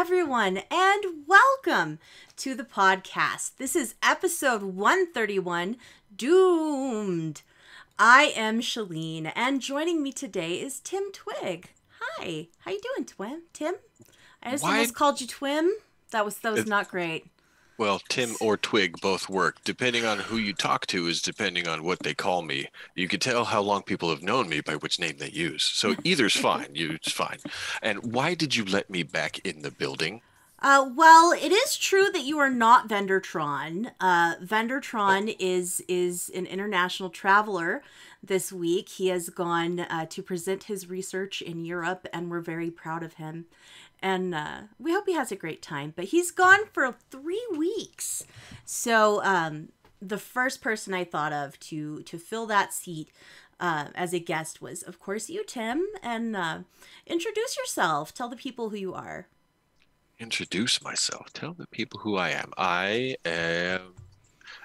everyone, and welcome to the podcast. This is episode 131, Doomed. I am Shaline, and joining me today is Tim Twig. Hi, how you doing, Tim? I just almost called you Twim. That was not great. Well, Tim or Twig both work. Depending on who you talk to is depending on what they call me. You can tell how long people have known me by which name they use. So either's fine. It's fine. And why did you let me back in the building? Well, it is true that you are not Vendortron. Vendortron is an international traveler this week. He has gone to present his research in Europe, and we're very proud of him. And we hope he has a great time. But he's gone for 3 weeks. So the first person I thought of to fill that seat as a guest was, of course, you, Tim. And introduce yourself. Tell the people who you are. Introduce myself. Tell the people who I am. I am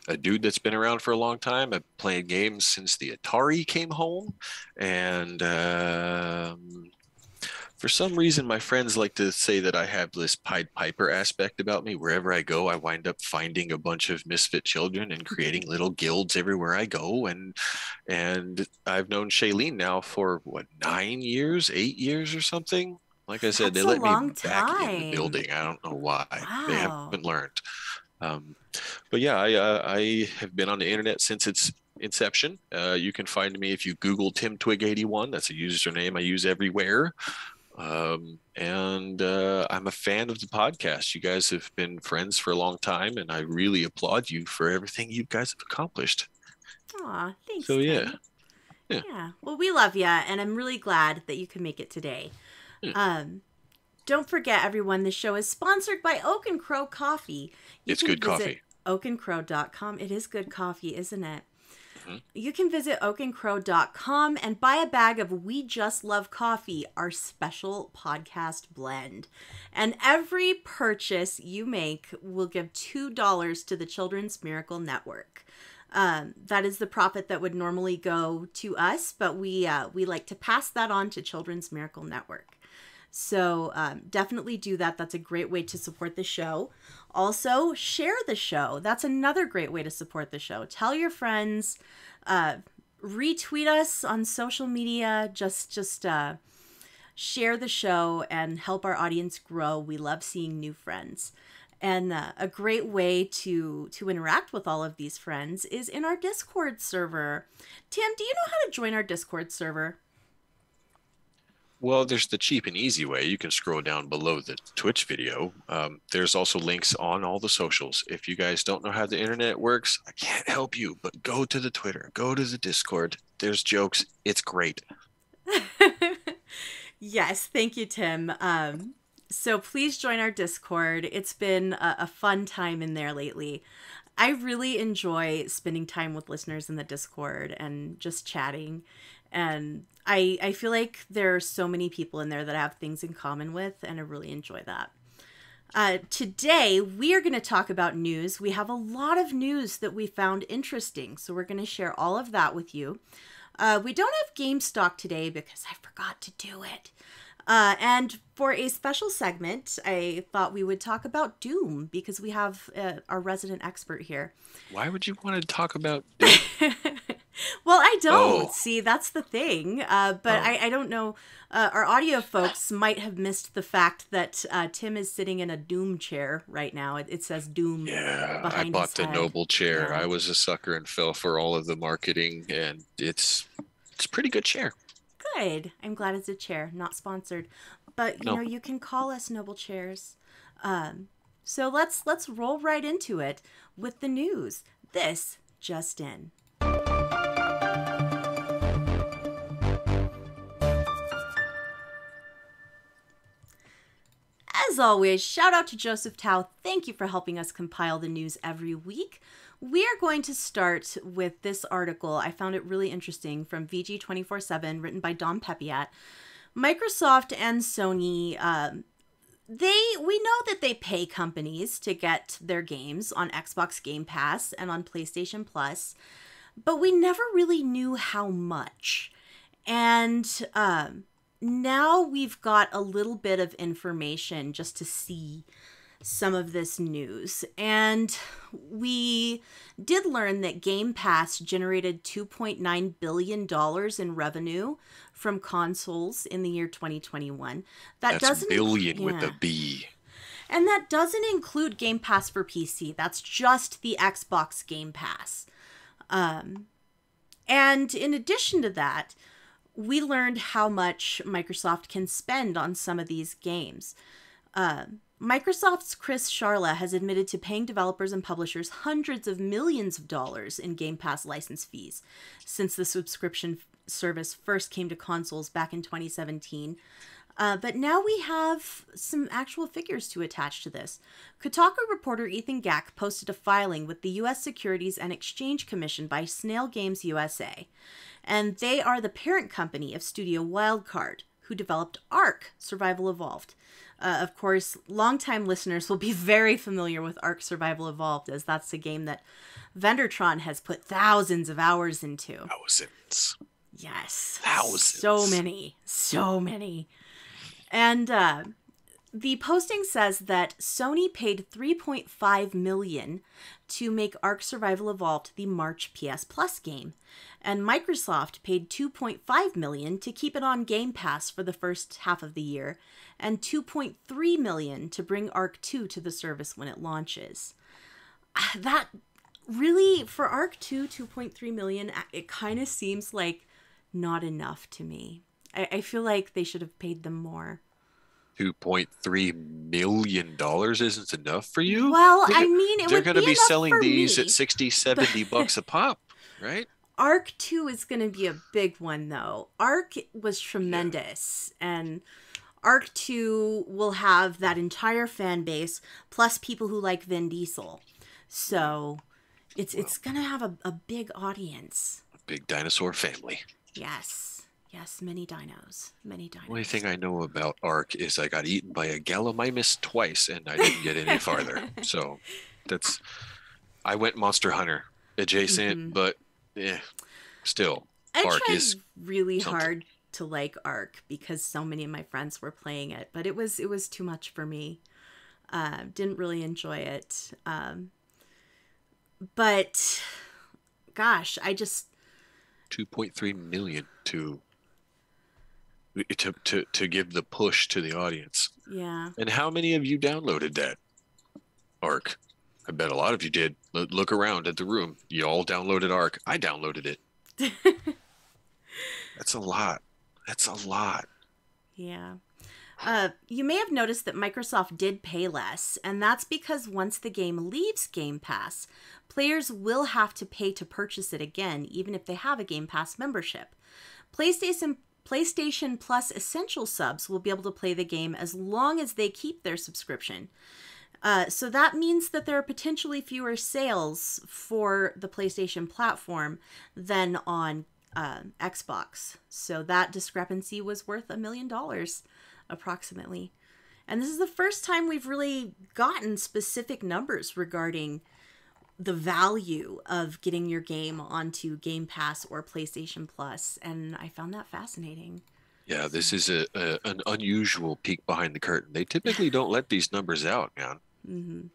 a dude that's been around for a long time. I've played games since the Atari came home. And for some reason, my friends like to say that I have this Pied Piper aspect about me. Wherever I go, I wind up finding a bunch of misfit children and creating little guilds everywhere I go. And I've known Shaline now for, 9 years, 8 years or something? Like I said, That's they let me back time. in the building. I don't know why. Wow. They haven't learned. But yeah, I have been on the internet since its inception. You can find me if you Google Tim Twig 81. That's a username I use everywhere. I'm a fan of the podcast. You guys have been friends for a long time, and I really applaud you for everything you guys have accomplished. Aw, thanks. So yeah. Tim. Yeah. Well, we love you, and I'm really glad that you can make it today. Don't forget, everyone, the show is sponsored by Oak and Crow Coffee. It's good coffee. oakandcrow.com. It is good coffee, isn't it? Mm-hmm. You can visit oakandcrow.com and buy a bag of We Just Love Coffee, our special podcast blend. And every purchase you make will give $2 to the Children's Miracle Network. That is the profit that would normally go to us, but we like to pass that on to Children's Miracle Network. So definitely do that. That's a great way to support the show. Also, share the show. That's another great way to support the show. Tell your friends, retweet us on social media. Just share the show and help our audience grow. We love seeing new friends. And a great way to interact with all of these friends is in our Discord server. Tim, do you know how to join our Discord server? Well, there's the cheap and easy way. You can scroll down below the Twitch video. There's also links on all the socials. If you guys don't know how the internet works, I can't help you, but go to the Twitter, go to the Discord. There's jokes. It's great. Yes, thank you, Tim. So please join our Discord. It's been a fun time in there lately. I really enjoy spending time with listeners in the Discord and just chatting. And I feel like there are so many people in there that I have things in common with, and I really enjoy that. Today, we are going to talk about news. We have a lot of news that we found interesting, so we're going to share all of that with you. We don't have Gamestack today because I forgot to do it. And for a special segment, I thought we would talk about Doom because we have our resident expert here. Why would you want to talk about Doom? Well, I don't. See, that's the thing. I don't know. Our audio folks might have missed the fact that Tim is sitting in a Doom chair right now. It says Doom. Yeah, behind I bought his the head. Noble chair. Yeah. I was a sucker and fell for all of the marketing, and it's a pretty good chair. Good. I'm glad it's a chair, not sponsored. But you know, you can call us Noble Chairs. So let's roll right into it with the news. This just in. As always, shout out to Joseph Tao. Thank you for helping us compile the news every week. We are going to start with this article. I found it really interesting from VG247, written by Dom Pepiat. Microsoft and Sony, we know that they pay companies to get their games on Xbox Game Pass and on PlayStation Plus, but we never really knew how much. And now we've got a little bit of information just to see some of this news. And we did learn that Game Pass generated $2.9 billion in revenue from consoles in the year 2021. That's billion with a B. And that doesn't include Game Pass for PC. That's just the Xbox Game Pass. And in addition to that, we learned how much Microsoft can spend on some of these games. Microsoft's Chris Charla has admitted to paying developers and publishers hundreds of millions of dollars in Game Pass license fees since the subscription service first came to consoles back in 2017. But now we have some actual figures to attach to this. Kotaku reporter Ethan Gack posted a filing with the U.S. Securities and Exchange Commission by Snail Games USA. And they are the parent company of Studio Wildcard, who developed Ark: Survival Evolved. Of course, longtime listeners will be very familiar with Ark: Survival Evolved, as that's a game that Vendertron has put thousands of hours into. Thousands. Yes. Thousands. So many. So many. And the posting says that Sony paid $3.5 million to make Ark: Survival Evolved the March PS Plus game, and Microsoft paid $2.5 million to keep it on Game Pass for the first half of the year, and $2.3 million to bring Ark 2 to the service when it launches. That really, for Ark 2, $2.3 million, it kind of seems like not enough to me. I feel like they should have paid them more. $2.3 million isn't enough for you? Well, I mean, they're going to be selling these me, at 60, 70 bucks a pop, right? Ark 2 is going to be a big one, though. Ark was tremendous, and Ark 2 will have that entire fan base, plus people who like Vin Diesel. So it's going to have a big audience. A big dinosaur family. Yes. Yes, many dinos. Many dinos. The only thing I know about Ark is I got eaten by a Gallimimus twice, and I didn't get any farther. So I went Monster Hunter adjacent, but still, Ark is really something. hard to like Ark because so many of my friends were playing it, but it was too much for me. Didn't really enjoy it. But gosh, I just 2.3 million to give the push to the audience. Yeah. And how many of you downloaded that Ark? I bet a lot of you did. Look around at the room. You all downloaded Ark. I downloaded it. That's a lot. That's a lot. Yeah. You may have noticed that Microsoft did pay less, and that's because once the game leaves Game Pass, players will have to pay to purchase it again, even if they have a Game Pass membership. PlayStation Plus Essential subs will be able to play the game as long as they keep their subscription. So that means that there are potentially fewer sales for the PlayStation platform than on Xbox. So that discrepancy was worth $1 million, approximately. And this is the first time we've really gotten specific numbers regarding the value of getting your game onto Game Pass or PlayStation Plus, and I found that fascinating. Yeah, this is an unusual peek behind the curtain. They typically don't let these numbers out, man. Mm-hmm.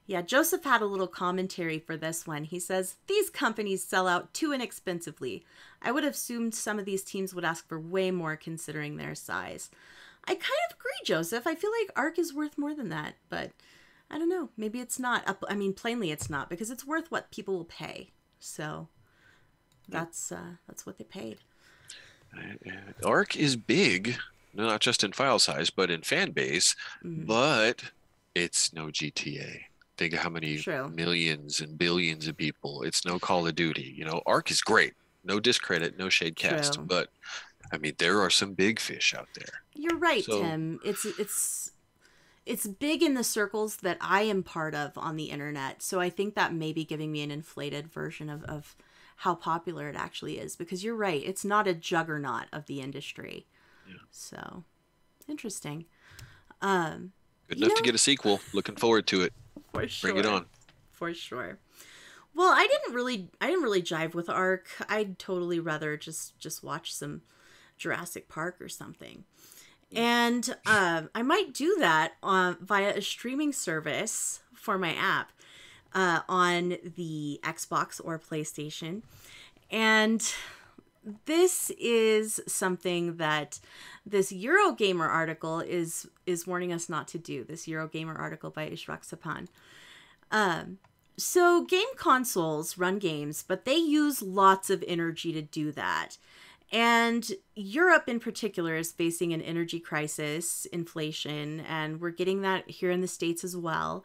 Yeah, Joseph had a little commentary for this one. He says, these companies sell out too inexpensively. I would have assumed some of these teams would ask for way more considering their size. I kind of agree, Joseph. I feel like Ark is worth more than that, but I don't know. Maybe it's not. I mean, plainly it's not, because it's worth what people will pay. So that's what they paid. Ark is big, not just in file size, but in fan base, but it's no GTA. Think of how many millions and billions of people. It's no Call of Duty. You know, Ark is great. No discredit, no shade cast. But, I mean, there are some big fish out there. You're right, Tim. It's big in the circles that I am part of on the internet. So I think that may be giving me an inflated version of how popular it actually is. Because you're right. It's not a juggernaut of the industry. Yeah. So, interesting. Good enough to get a sequel. Looking forward to it. For sure. Bring it on. For sure. Well, I didn't really jive with Ark. I'd totally rather just watch some Jurassic Park or something. And I might do that via a streaming service for my app on the Xbox or PlayStation. And this is something that this Eurogamer article is warning us not to do. This Eurogamer article by Ishrak Sapan. So game consoles run games, but they use lots of energy to do that. And Europe in particular is facing an energy crisis, inflation, and we're getting that here in the States as well.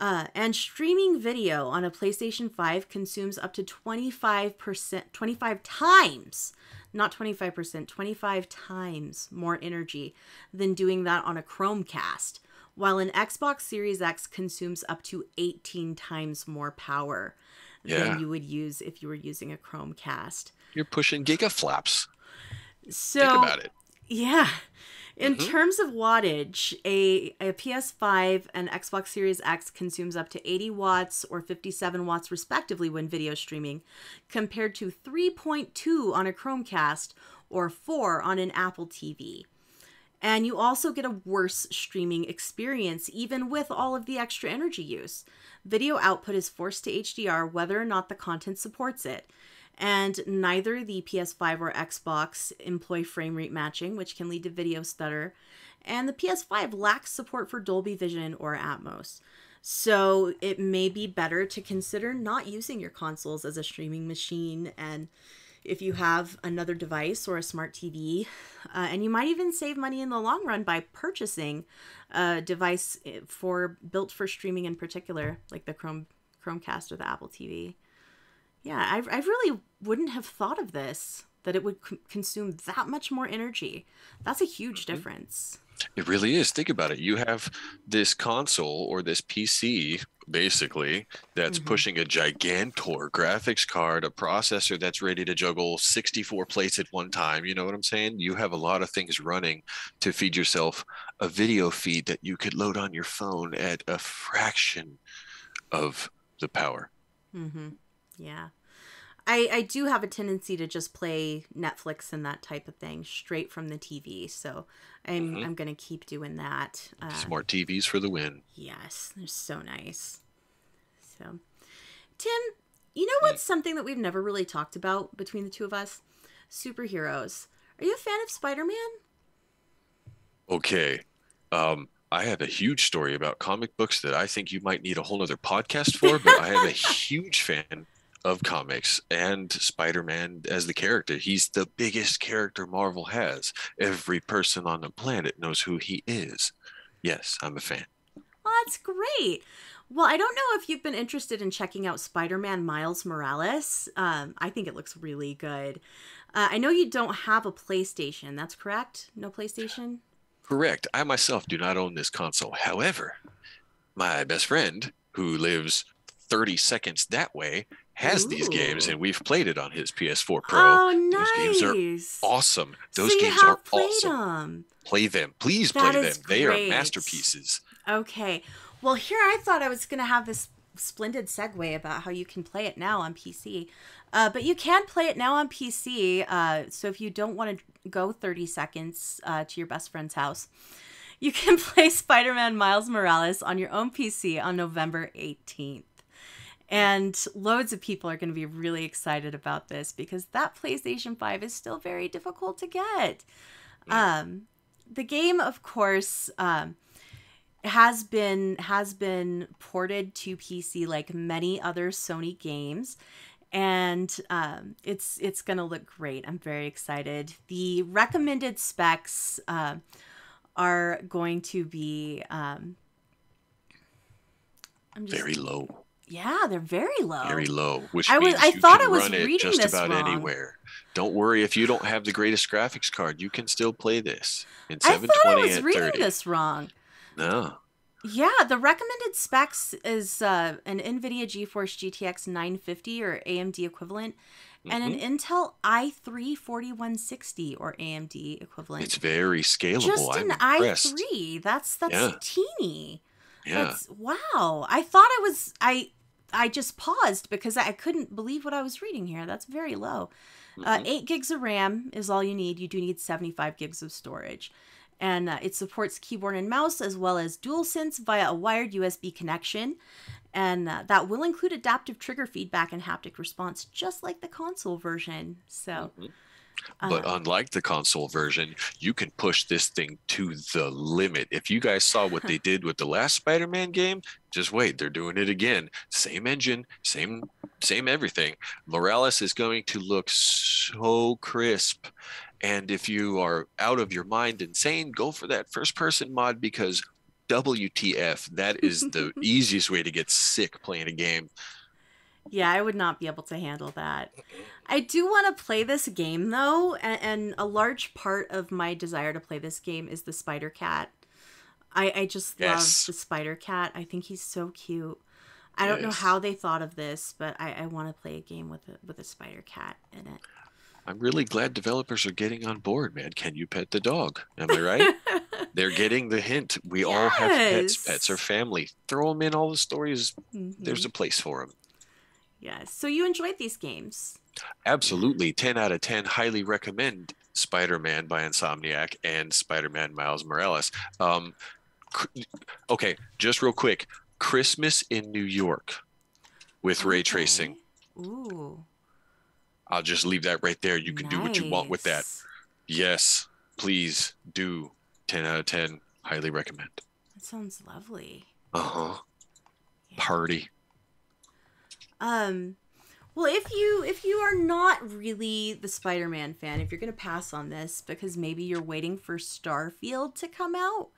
And streaming video on a PlayStation 5 consumes up to 25%, 25 times, not 25%, 25 times more energy than doing that on a Chromecast, while an Xbox Series X consumes up to 18 times more power than you would use if you were using a Chromecast. You're pushing gigaflops. So, think about it. Yeah. In terms of wattage, a PS5 and Xbox Series X consumes up to 80 watts or 57 watts respectively when video streaming, compared to 3.2 on a Chromecast or 4 on an Apple TV. And you also get a worse streaming experience, even with all of the extra energy use. Video output is forced to HDR whether or not the content supports it. And neither the PS5 or Xbox employ frame rate matching, which can lead to video stutter. And the PS5 lacks support for Dolby Vision or Atmos. So it may be better to consider not using your consoles as a streaming machine. And if you have another device or a smart TV, and you might even save money in the long run by purchasing a device built for streaming in particular, like the Chromecast or the Apple TV. Yeah, I really wouldn't have thought of this, that it would consume that much more energy. That's a huge difference. It really is. Think about it. You have this console or this PC, basically, that's pushing a gigantor graphics card, a processor that's ready to juggle 64 plates at one time. You know what I'm saying? You have a lot of things running to feed yourself a video feed that you could load on your phone at a fraction of the power. Yeah. I do have a tendency to just play Netflix and that type of thing straight from the TV. So I'm going to keep doing that. Smart TVs for the win. Yes, they're so nice. So, Tim, you know what's something that we've never really talked about between the two of us? Superheroes. Are you a fan of Spider-Man? Okay. I have a huge story about comic books that I think you might need a whole other podcast for, but I am a huge fan of comics and Spider-Man as the character. He's the biggest character Marvel has. Every person on the planet knows who he is. Yes, I'm a fan. Well, that's great. Well, I don't know if you've been interested in checking out Spider-Man Miles Morales. I think it looks really good. I know you don't have a PlayStation. That's correct? No PlayStation? Correct. I myself do not own this console. However, my best friend, who lives 30 seconds that way, has these games, and we've played it on his PS4 Pro. Oh, nice. Those games are awesome. Those so games are awesome. Them. Play them. Please that play them. Great. They are masterpieces. Okay. Well, here I thought I was going to have this splendid segue about how you can play it now on PC. But you can play it now on PC. So if you don't want to go 30 seconds to your best friend's house, you can play Spider-Man Miles Morales on your own PC on November 18th. And loads of people are going to be really excited about this because that PlayStation 5 is still very difficult to get. The game, of course, has been ported to PC like many other Sony games. And it's going to look great. I'm very excited. The recommended specs are going to be very low. Yeah, they're very low. Very low, which means I you thought can I was run it reading just this about wrong. anywhere. Don't worry if you don't have the greatest graphics card. You can still play this in I 720 thought I was at reading 30. this wrong. No. Yeah, the recommended specs is an NVIDIA GeForce GTX 950 or AMD equivalent, and an Intel i3 4160 or AMD equivalent. It's very scalable. Just I'm an impressed. i3. That's teeny. Yeah. Wow. I thought I just paused because I couldn't believe what I was reading here. That's very low. Hmm. 8 gigs of RAM is all you need. You do need 75 gigs of storage. And it supports keyboard and mouse as well as DualSense via a wired USB connection. And that will include adaptive trigger feedback and haptic response, just like the console version. So, Hmm. But unlike the console version, you can push this thing to the limit. If you guys saw what they did with the last Spider-Man game, just wait, they're doing it again. Same engine, same everything. Morales is going to look so crisp. And if you are out of your mind insane, go for that first person mod because WTF, that is the easiest way to get sick playing a game. yeah, I would not be able to handle that. I do want to play this game though, and a large part of my desire to play this game is the Spider Cat. I just love Yes. the Spider Cat. I think he's so cute. I don't know Yes. how they thought of this, but I want to play a game with a Spider Cat in I'm really glad developers are getting on board, man. Can you pet the dog? Am I right? it. They're getting the hint. We all have pets. Pets are Yes. family. Throw them in all the stories. Hmm. There's a place for them. Yes. So you enjoyed these games. Absolutely. 10 out of 10. Highly recommend Spider-Man by Insomniac and Spider-Man Miles Morales. Um, okay, just real quick. Christmas in New York with ray tracing. Okay. Ooh, I'll just leave that right there. You can do what you want with that. nice. Yes, please do. 10 out of 10. Highly recommend. That sounds lovely. Uh-huh. Yeah. Party. Um, well, if you are not really the Spider-Man fan, if you're gonna pass on this because maybe you're waiting for Starfield to come out,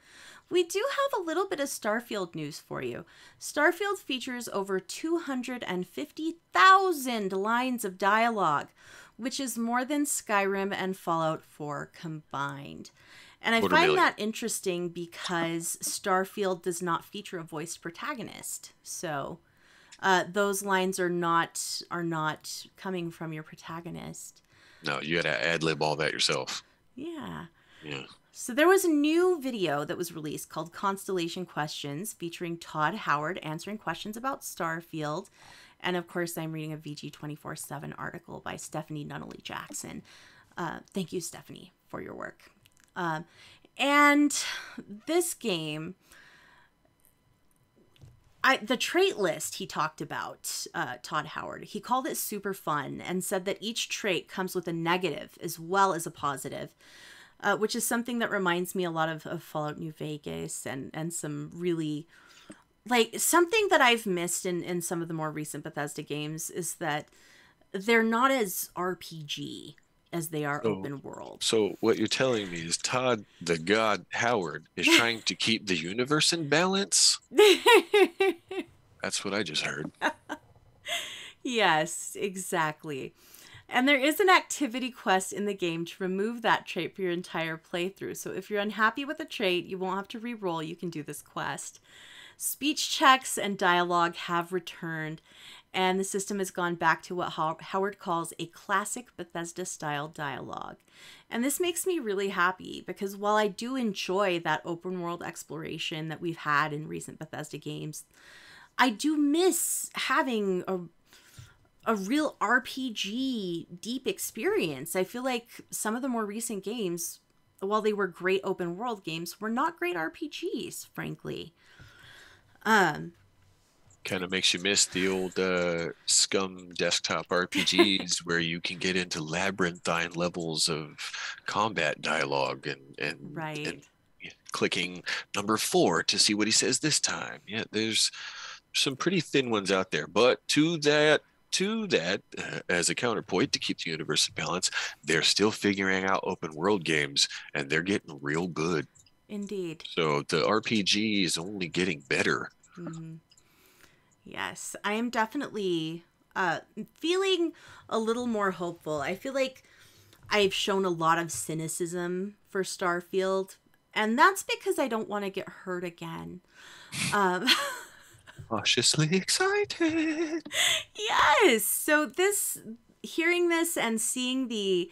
we do have a little bit of Starfield news for you. Starfield features over 250,000 lines of dialogue, which is more than Skyrim and Fallout 4 combined. And I Quarter find million. that interesting because Starfield does not feature a voiced protagonist. So those lines are not coming from your protagonist. No, you gotta ad lib all that yourself. Yeah. Yeah. So there was a new video that was released called Constellation Questions featuring Todd Howard answering questions about Starfield. And of course, I'm reading a VG247 article by Stephanie Nunnally Jackson. Thank you, Stephanie, for your work. And this game, the trait list he talked about, Todd Howard, he called it super fun and said that each trait comes with a negative as well as a positive. Which is something that reminds me a lot of Fallout New Vegas and some really, like, something that I've missed in some of the more recent Bethesda games is that they're not as RPG as they are So, open world. so what you're telling me is Todd the God Howard is trying to keep the universe in balance? That's what I just heard. Yes, exactly. And there is an activity quest in the game to remove that trait for your entire playthrough. So if you're unhappy with a trait, you won't have to re-roll. You can do this quest. Speech checks and dialogue have returned, and the system has gone back to what Howard calls a classic Bethesda-style dialogue. And this makes me really happy because while I do enjoy that open world exploration that we've had in recent Bethesda games, I do miss having a real RPG deep experience. I feel like some of the more recent games, while they were great open world games, were not great RPGs, frankly. Um, Kind of makes you miss the old Scum desktop RPGs where you can get into labyrinthine levels of combat dialogue and right. clicking number 4 to see what he says this time. Yeah, there's some pretty thin ones out there, but to that, as a counterpoint to keep the universe in balance, they're still figuring out open world games and they're getting real good. Indeed. So the RPG is only getting better. Hmm. Yes, I am definitely feeling a little more hopeful. I feel like I've shown a lot of cynicism for Starfield, and that's because I don't want to get hurt again. Um, Cautiously excited. yes. So hearing this and seeing the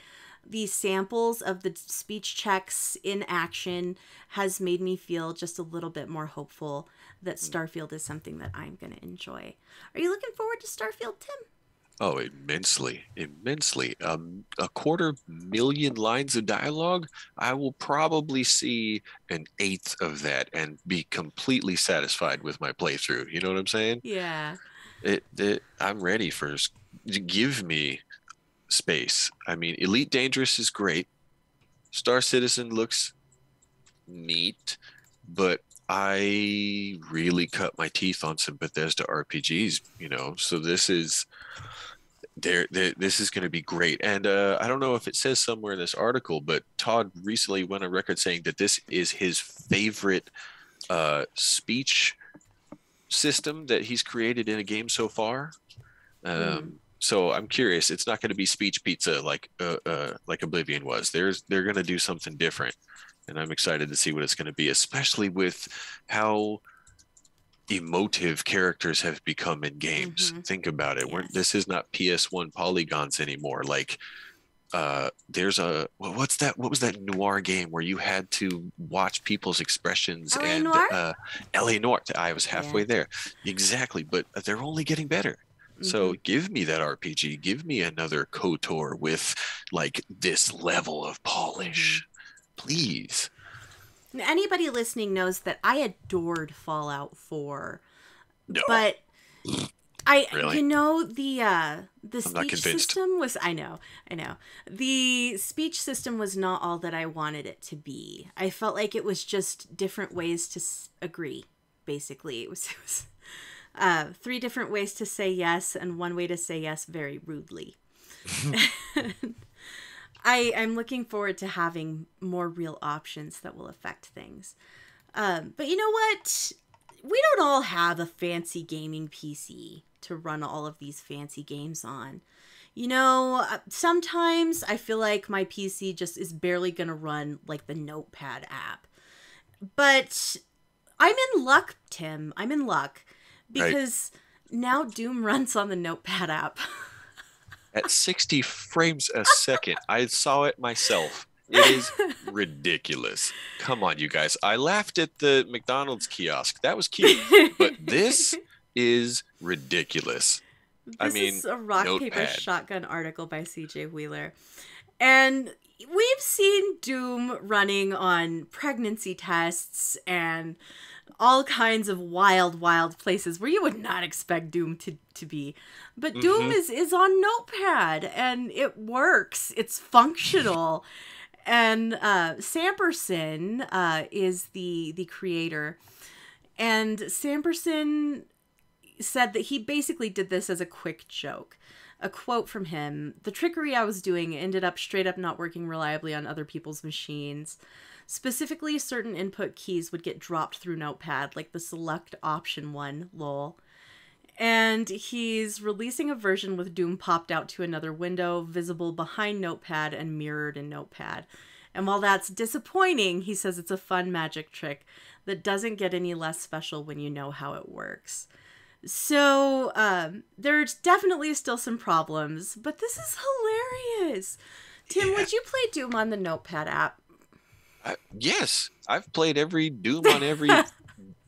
samples of the speech checks in action has made me feel just a little bit more hopeful that Starfield is something that I'm going to enjoy. Are you looking forward to Starfield, Tim? Oh, immensely, immensely. A 250,000 lines of dialogue. I will probably see an eighth of that and be completely satisfied with my playthrough. You know what I'm saying? Yeah. I'm ready give me space. I mean, Elite Dangerous is great. Star Citizen looks neat, but I really cut my teeth on some Bethesda RPGs, so this is going to be great. And I don't know if it says somewhere in this article, but Todd recently went on record saying that this is his favorite speech system that he's created in a game so far. Mm. So I'm curious. It's not going to be speech pizza like Oblivion was. They're going to do something different, and I'm excited to see what it's going to be, especially with how emotive characters have become in games. Mm-hmm. Think about it. Yes. This is not PS1 polygons anymore. Like there's what was that noir game where you had to watch people's expressions L.A. and Noir? LA Noir. I was Yeah. halfway there. Exactly, but they're only getting better. So Mm-hmm. give me that RPG. Give me another KOTOR with like this level of polish. Please. Anybody listening knows that I adored Fallout 4, No. but Really? the I'm not speech convinced. system was, I know. The speech system was not all that I wanted it to be. I felt like it was just different ways to agree, basically. It was 3 different ways to say yes and 1 way to say yes very rudely. I'm looking forward to having more real options that will affect things. But you know what? We don't all have a fancy gaming PC to run all of these fancy games on. Sometimes I feel like my PC just is barely going to run like the Notepad app. But I'm in luck, Tim. I'm in luck. Because now Doom runs on the Notepad app. At 60 frames a second. I saw it myself. It is ridiculous. Come on, you guys. I laughed at the McDonald's kiosk. That was cute. But this is ridiculous. This is a rock, paper, Notepad. shotgun article by CJ Wheeler. And we've seen Doom running on pregnancy tests and all kinds of wild, wild places where you would not expect Doom to be. But Doom is on Notepad, and it works. It's functional. And Samperson is the creator. And Samperson said that he basically did this as a quick joke. A quote from him: "The trickery I was doing ended up straight up not working reliably on other people's machines. Specifically, certain input keys would get dropped through Notepad, like the select option one, lol." And he's releasing a version with Doom popped out to another window, visible behind Notepad and mirrored in Notepad. And while that's disappointing, he says it's a fun magic trick that doesn't get any less special when you know how it works. So, there's definitely still some problems, but this is hilarious. Tim, would you play Doom on the Notepad app? Yes, I've played every Doom on every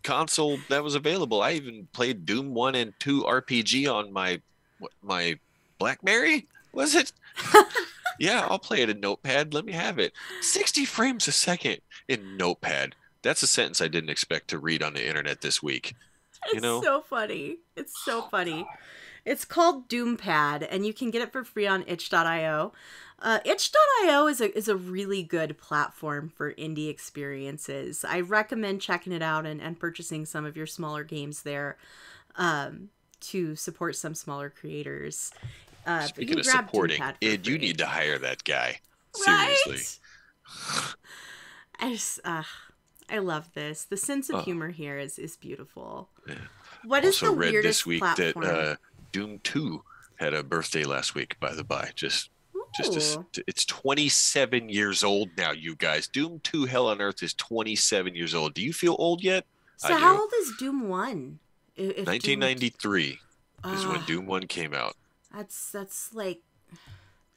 console that was available. I even played Doom 1 and 2 RPG on my BlackBerry. Was it? Yeah, I'll play it in Notepad. Let me have it. 60 frames a second in Notepad. That's a sentence I didn't expect to read on the internet this week. It's so funny. It's so funny. It's called Doompad, and you can get it for free on itch.io. Itch.io is a really good platform for indie experiences. I recommend checking it out and purchasing some of your smaller games there to support some smaller creators. Speaking of supporting, Ed, you need to hire that guy. Seriously. Right? I love this. The sense of humor here is beautiful. Yeah. What is also the read weirdest this week platform? that Doom 2 had a birthday last week, by the by. It's 27 years old now, you guys. Doom 2 Hell on Earth is 27 years old. Do you feel old yet? So how old is Doom 1? 1993 is when Doom 1 came out. That's like...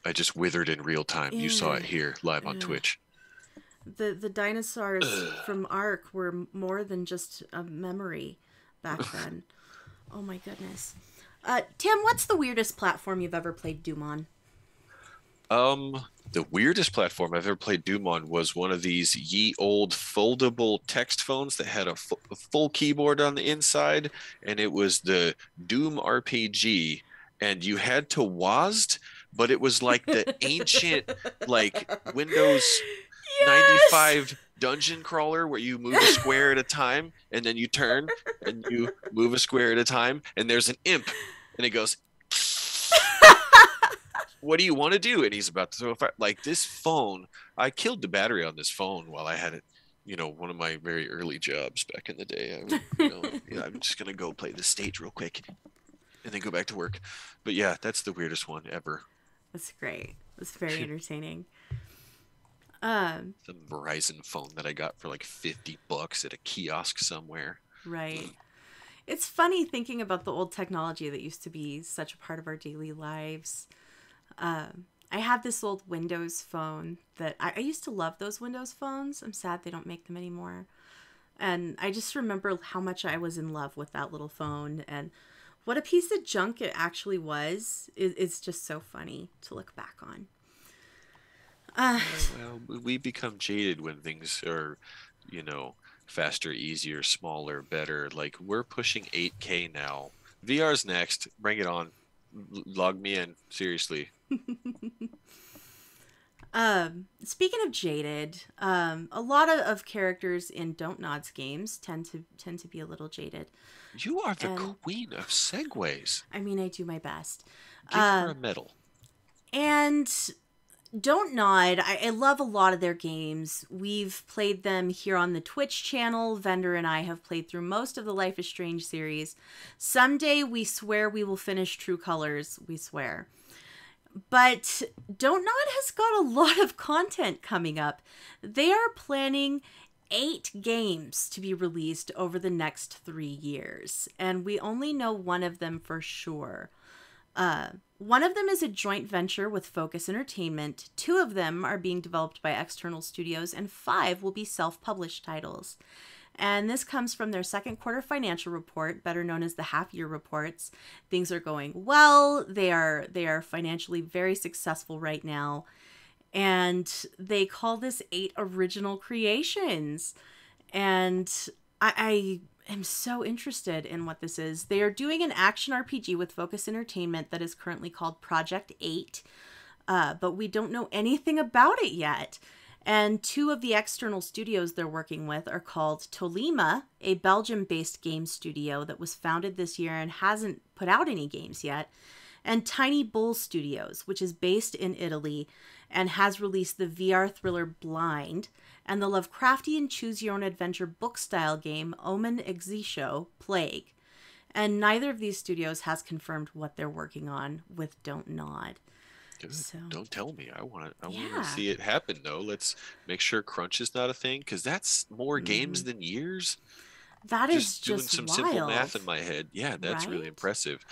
I just withered in real time. You saw it here live on Twitch. The dinosaurs from Ark were more than just a memory back then. Oh my goodness. Tim, what's the weirdest platform you've ever played Doom on? The weirdest platform I've ever played Doom on was one of these ye old foldable text phones that had a full keyboard on the inside, and it was the Doom RPG, and you had to WASD, but it was like the ancient, like Windows Yes! 95 dungeon crawler where you move a square at a time, and then you turn and you move a square at a time, and there's an imp, and it goes, what do you want to do? And he's about to throw a fire. Like this phone, I killed the battery on this phone while I had it, one of my very early jobs back in the day. I would, yeah, I'm just gonna go play the stage real quick and then go back to work. But yeah, that's the weirdest one ever. That's great. That's very entertaining. The Verizon phone that I got for like $50 at a kiosk somewhere. Right. It's funny thinking about the old technology that used to be such a part of our daily lives. I had this old Windows phone that I used to love those Windows phones. I'm sad they don't make them anymore. And I just remember how much I was in love with that little phone, and what a piece of junk it actually was. It's just so funny to look back on. Well, we become jaded when things are, you know, faster, easier, smaller, better. Like we're pushing 8K now. VR's next. Bring it on. Log me in. Seriously. Speaking of jaded, a lot of characters in Don't Nod's games tend to be a little jaded. You are the And queen of segues. I mean, I do my best. Give her a medal. And Don't Nod, I love a lot of their games. We've played them here on the Twitch channel. Vendor and I have played through most of the Life is Strange series. Someday we swear we will finish True Colors. We swear. But Don't Nod has got a lot of content coming up. They are planning 8 games to be released over the next 3 years. And we only know one of them for sure. One of them is a joint venture with Focus Entertainment. 2 of them are being developed by external studios, and 5 will be self-published titles. And this comes from their second quarter financial report, better known as the half-year reports. Things are going well. They are financially very successful right now. And they call this 8 original creations. And I am so interested in what this is. They are doing an action RPG with Focus Entertainment that is currently called Project 8, but we don't know anything about it yet. And 2 of the external studios they're working with are called Tolima, a Belgium-based game studio that was founded this year and hasn't put out any games yet, and Tiny Bull Studios, which is based in Italy and has released the VR thriller Blind and the Lovecraftian choose-your-own-adventure book-style game Omen Exisio Plague. And neither of these studios has confirmed what they're working on with Don't Nod. Good. So, Don't tell me. I want to yeah. see it happen though. Let's make sure crunch is not a thing, because that's more games than years. That is Doing just some wild. simple math in my head. Yeah, that's really Right? impressive.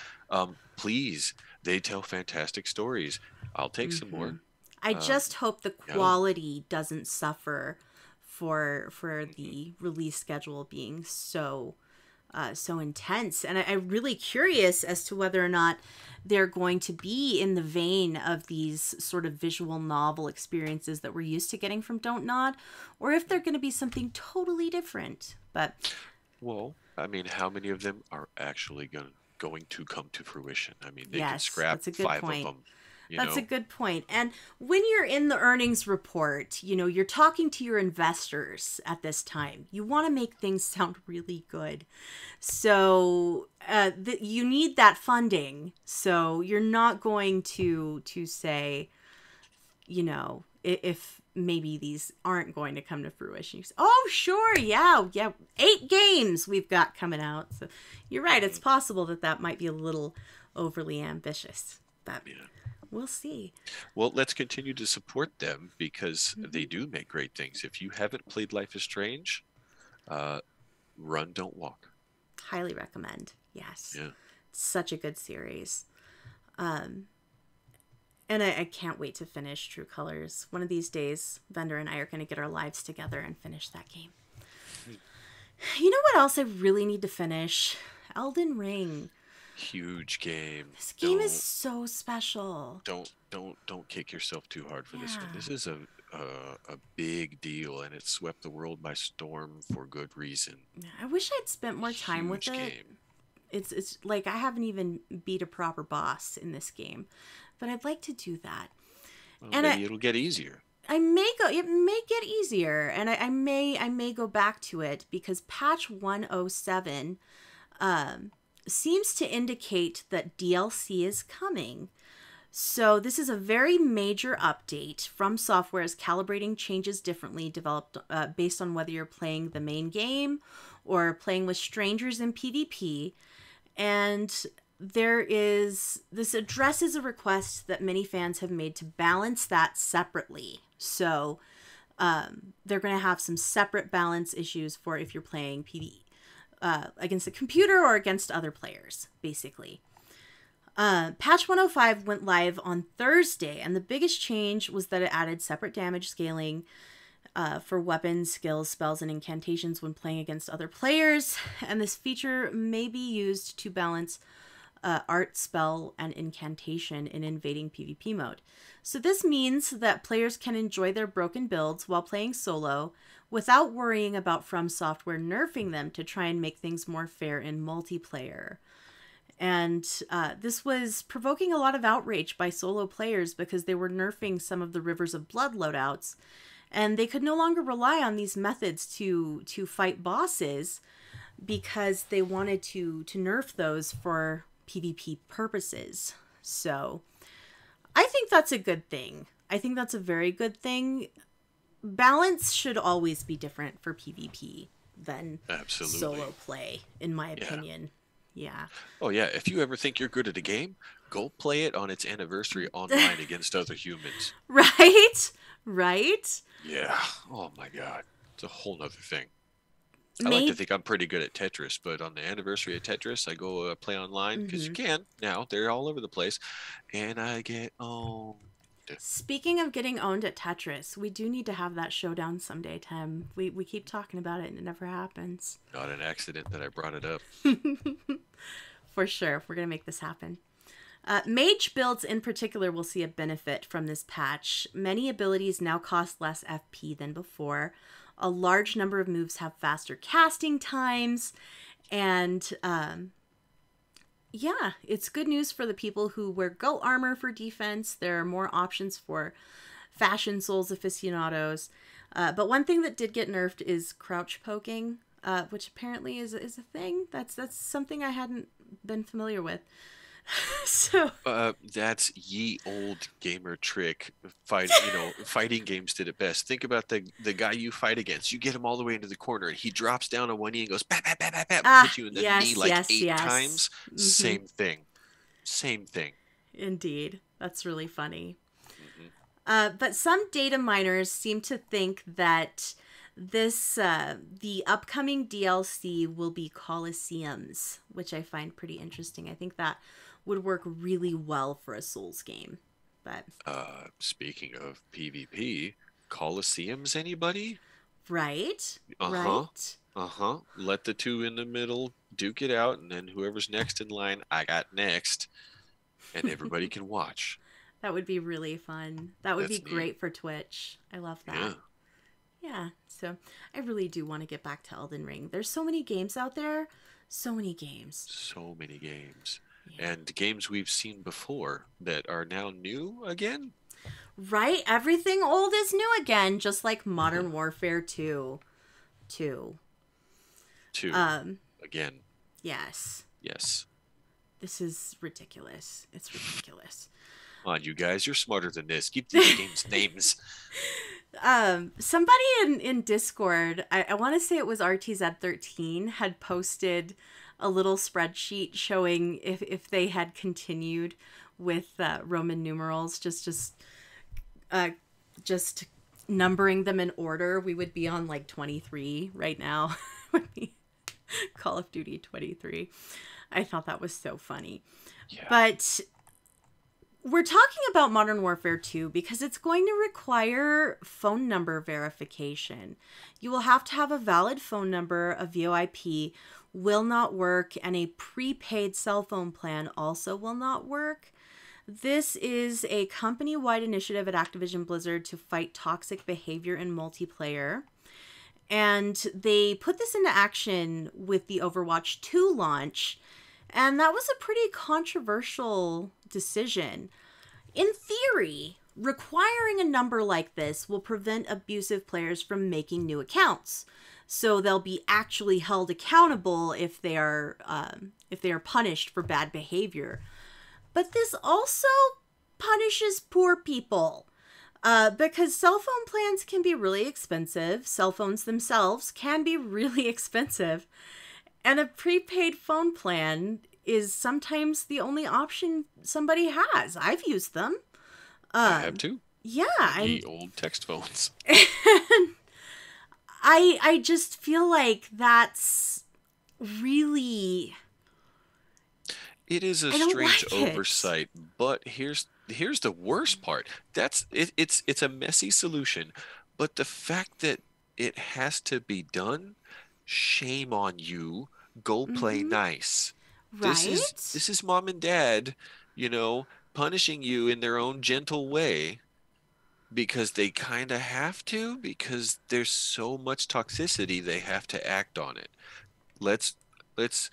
Please, they tell fantastic stories. I'll take some more. I just hope the Yeah. quality doesn't suffer for the release schedule being so intense. And I'm really curious as to whether or not they're going to be in the vein of these sort of visual novel experiences that we're used to getting from Don't Nod, or if they're going to be something totally different. But Well, I mean, how many of them are actually going to come to fruition? I mean, they could yes, scrap that's a good 5 point. of them. That's a good point. And when you're in the earnings report, you're talking to your investors at this time. You want to make things sound really good. So you need that funding. So you're not going to say, if maybe these aren't going to come to fruition. You say, oh, sure, yeah, 8 games we've got coming out. So you're right. It's possible that might be a little overly ambitious. But we'll see. Well, let's continue to support them because they do make great things. If you haven't played Life is Strange, run, don't walk. Highly recommend. Yes. Yeah. Such a good series. And I can't wait to finish True Colors. One of these days, Vendor and I are going to get our lives together and finish that game. You know what else I really need to finish? Elden Ring. Huge game. This game is so special. Don't kick yourself too hard for this one. Yeah. This is a big deal, and it swept the world by storm for good reason. I wish I'd spent more time with Huge it. game. It's like I haven't even beat a proper boss in this game, but I'd like to do that. Well, And maybe it'll get easier. I may go. It may get easier, and I may go back to it because patch 107 seems to indicate that DLC is coming. So this is a very major update. From Software is calibrating changes differently, developed based on whether you're playing the main game or playing with strangers in PvP. And this addresses a request that many fans have made to balance that separately. So they're going to have some separate balance issues for if you're playing PvE against a computer or against other players, basically. Patch 105 went live on Thursday, and the biggest change was that it added separate damage scaling for weapons, skills, spells, and incantations when playing against other players. And this feature may be used to balance art, spell, and incantation in invading PvP mode. So this means that players can enjoy their broken builds while playing solo without worrying about From Software nerfing them to try and make things more fair in multiplayer. And this was provoking a lot of outrage by solo players because they were nerfing some of the Rivers of Blood loadouts, and they could no longer rely on these methods to fight bosses because they wanted to nerf those for PvP purposes. So I think that's a good thing. I think that's a very good thing. Balance should always be different for PvP than Absolutely. solo play, in my opinion. Yeah. Oh yeah, if you ever think you're good at a game, go play it on its anniversary online against other humans. Right? Right? Yeah. Oh my god. It's a whole nother thing. I like to think I'm pretty good at Tetris, but on the anniversary of Tetris, I go play online because you can now. They're all over the place, and I get owned. Speaking of getting owned at Tetris, we do need to have that showdown someday, Tim. We keep talking about it and it never happens. Not an accident that I brought it up. For sure. We're going to make this happen. Mage builds in particular will see a benefit from this patch. Many abilities now cost less FP than before. A large number of moves have faster casting times. And yeah, it's good news for the people who wear goat armor for defense. There are more options for Fashion Souls aficionados. But one thing that did get nerfed is crouch poking, which apparently is a thing. That's something I hadn't been familiar with. So that's ye old gamer trick. Fighting games did it best. Think about the guy you fight against. You get him all the way into the corner, and he drops down on one knee and goes bap bap bap bap bap, hit you in the knee like eight times. Mm-hmm. Same thing. Indeed, that's really funny. Mm-hmm. But some data miners seem to think that the upcoming DLC will be Colosseums, which I find pretty interesting. I think that would work really well for a Souls game. But speaking of PvP, Colosseums, anybody? Right. Right. Let the two in the middle duke it out, and then whoever's next in line, I got next, and everybody can watch. That would be really fun. That would be great for Twitch. I love that. Yeah. So I really do want to get back to Elden Ring. There's so many games out there. So many games. Yeah. And games we've seen before that are now new again. Right? Everything old is new again, just like Modern Warfare 2. Again. Yes. This is ridiculous. It's ridiculous. Come on, you guys. You're smarter than this. Keep these games names. Somebody in Discord, I want to say it was RTZ13, had posted a little spreadsheet showing if they had continued with Roman numerals, just numbering them in order, we would be on like 23 right now. Would be Call of Duty 23. I thought that was so funny. Yeah. But We're talking about Modern Warfare 2 because it's going to require phone number verification. You will have to have a valid phone number. A VoIP will not work, and a prepaid cell phone plan also will not work. This is a company-wide initiative at Activision Blizzard to fight toxic behavior in multiplayer. And they put this into action with the Overwatch 2 launch, and that was a pretty controversial decision. In theory, requiring a number like this will prevent abusive players from making new accounts. So they'll be actually held accountable if they are punished for bad behavior. But this also punishes poor people. Because cell phone plans can be really expensive. Cell phones themselves can be really expensive. And a prepaid phone plan is sometimes the only option somebody has. I've used them. I have too. Yeah. The old text phones. I just feel like that's really... It is a strange oversight, but here's the worst part. It's a messy solution, but the fact that it has to be done, shame on you. Go play nice. Right? This is mom and dad, punishing you in their own gentle way because they kind of have to, because there's so much toxicity they have to act on it. Let's let's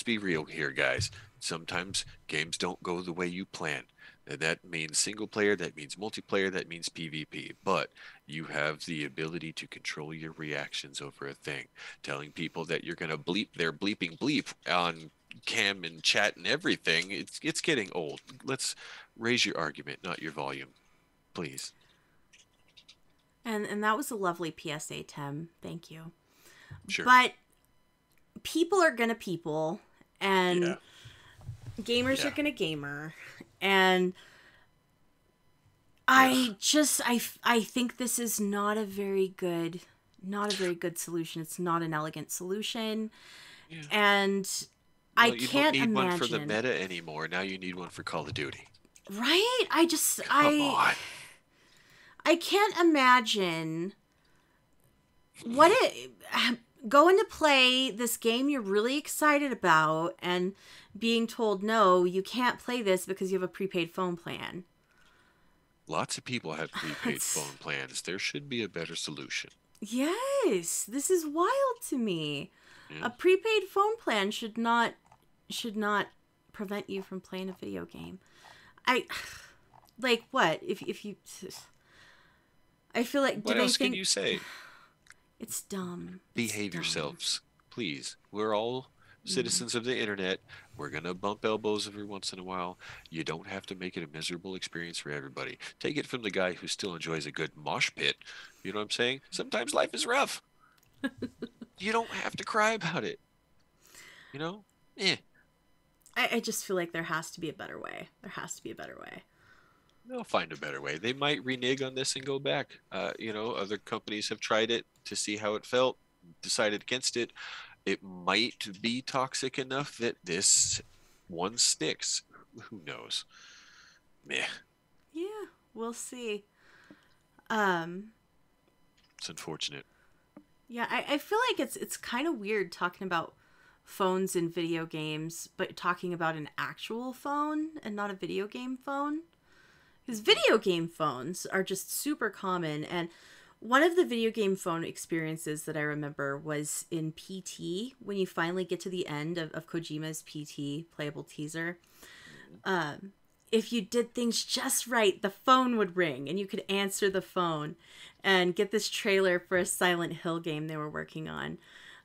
be real here, guys. Sometimes games don't go the way you plan. That means single player, that means multiplayer, that means PvP. But you have the ability to control your reactions over a thing. Telling people that you're going to bleep their bleeping bleep on cam and chat and everything, it's getting old. Let's raise your argument, not your volume. Please. And that was a lovely PSA, Tim. Thank you. Sure. But people are going to people, and gamers are going to gamer. And I think this is not a very good solution. It's not an elegant solution. Yeah. And I can't imagine. You don't need one for the meta anymore. Now you need one for Call of Duty. Right? Come on. I can't imagine going to play this game you're really excited about and being told, no, you can't play this because you have a prepaid phone plan. Lots of people have prepaid phone plans. There should be a better solution. Yes, this is wild to me. Yeah. A prepaid phone plan should not prevent you from playing a video game. What if you? I feel like. What else can you say? It's dumb. Behave yourselves, please. We're all citizens of the internet. We're going to bump elbows every once in a while. You don't have to make it a miserable experience for everybody. Take it from the guy who still enjoys a good mosh pit. You know what I'm saying? Sometimes life is rough. You don't have to cry about it. I just feel like there has to be a better way. There has to be a better way. They'll find a better way. They might renege on this and go back. Other companies have tried it to see how it felt, decided against it. It might be toxic enough that this one sticks. Who knows? Meh. Yeah, we'll see. It's unfortunate. Yeah, I feel like it's kind of weird talking about phones in video games, but talking about an actual phone and not a video game phone. Because video game phones are just super common, and one of the video game phone experiences that I remember was in PT, when you finally get to the end of Kojima's PT playable teaser. If you did things just right, the phone would ring, and you could answer the phone and get this trailer for a Silent Hill game they were working on.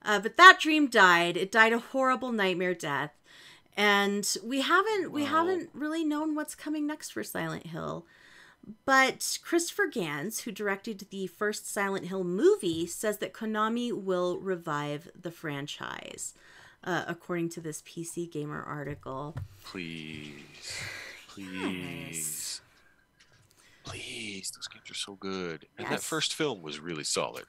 But that dream died. It died a horrible nightmare death. And we haven't really known what's coming next for Silent Hill. But Christopher Gans, who directed the first Silent Hill movie, says that Konami will revive the franchise, according to this PC Gamer article. Please. Yes. Please. Those games are so good. And that first film was really solid.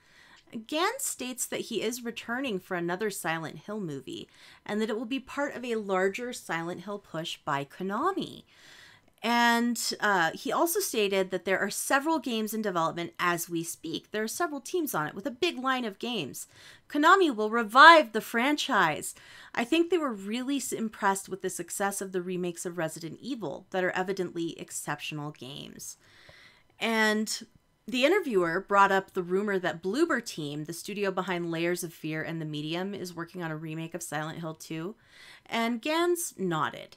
Gans states that he is returning for another Silent Hill movie, and that it will be part of a larger Silent Hill push by Konami. And he also stated that there are several games in development as we speak. There are several teams on it with a big line of games. Konami will revive the franchise. I think they were really impressed with the success of the remakes of Resident Evil that are evidently exceptional games. And the interviewer brought up the rumor that Bloober Team, the studio behind Layers of Fear and The Medium, is working on a remake of Silent Hill 2. And Gans nodded.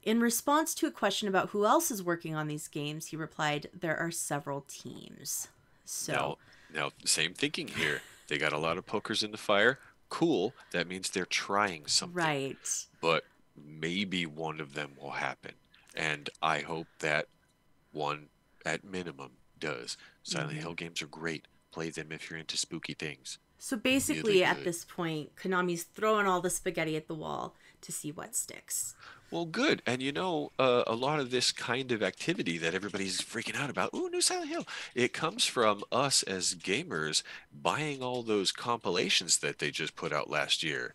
In response to a question about who else is working on these games, he replied, "There are several teams." So, Now, same thinking here. They got a lot of pokers in the fire. Cool. That means they're trying something. right. But maybe one of them will happen. And I hope that one, at minimum, does. Silent Hill games are great. Play them if you're into spooky things. So Really basically, at good. this point, Konami's throwing all the spaghetti at the wall to see what sticks. Well, good. And a lot of this kind of activity that everybody's freaking out about, ooh, new Silent Hill, it comes from us as gamers buying all those compilations that they just put out last year.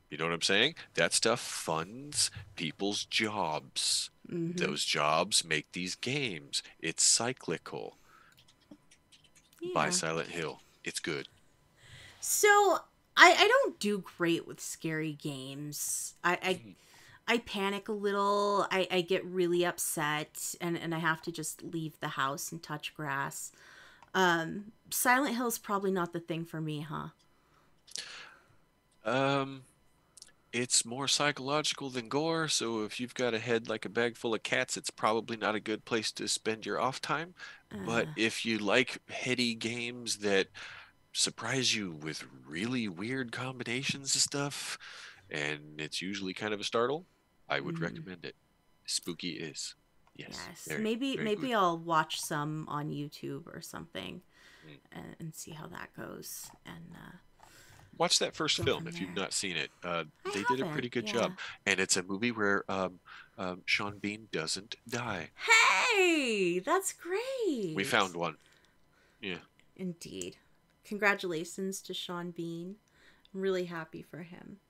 You know what I'm saying? That stuff funds people's jobs. Mm-hmm. Those jobs make these games. It's cyclical. Buy Yeah. Silent Hill. It's good. So I don't do great with scary games. I panic a little. I get really upset, and I have to just leave the house and touch grass. Silent Hill's probably not the thing for me, huh? Um, It's more psychological than gore, so if you've got a head like a bag full of cats, it's probably not a good place to spend your off time. But Uh, if you like heady games that surprise you with really weird combinations of stuff, and it's usually kind of a startle, I would mm, recommend it. Spooky is. Yes, yes, very, maybe very good. I'll watch some on YouTube or something Mm. and see how that goes, and Watch that first go film from if you've there. not seen it. They I did a haven't. pretty good Yeah. job, and it's a movie where Sean Bean doesn't die. Hey, that's We great. found one. Yeah. Indeed. Congratulations to Sean Bean. I'm really happy for him.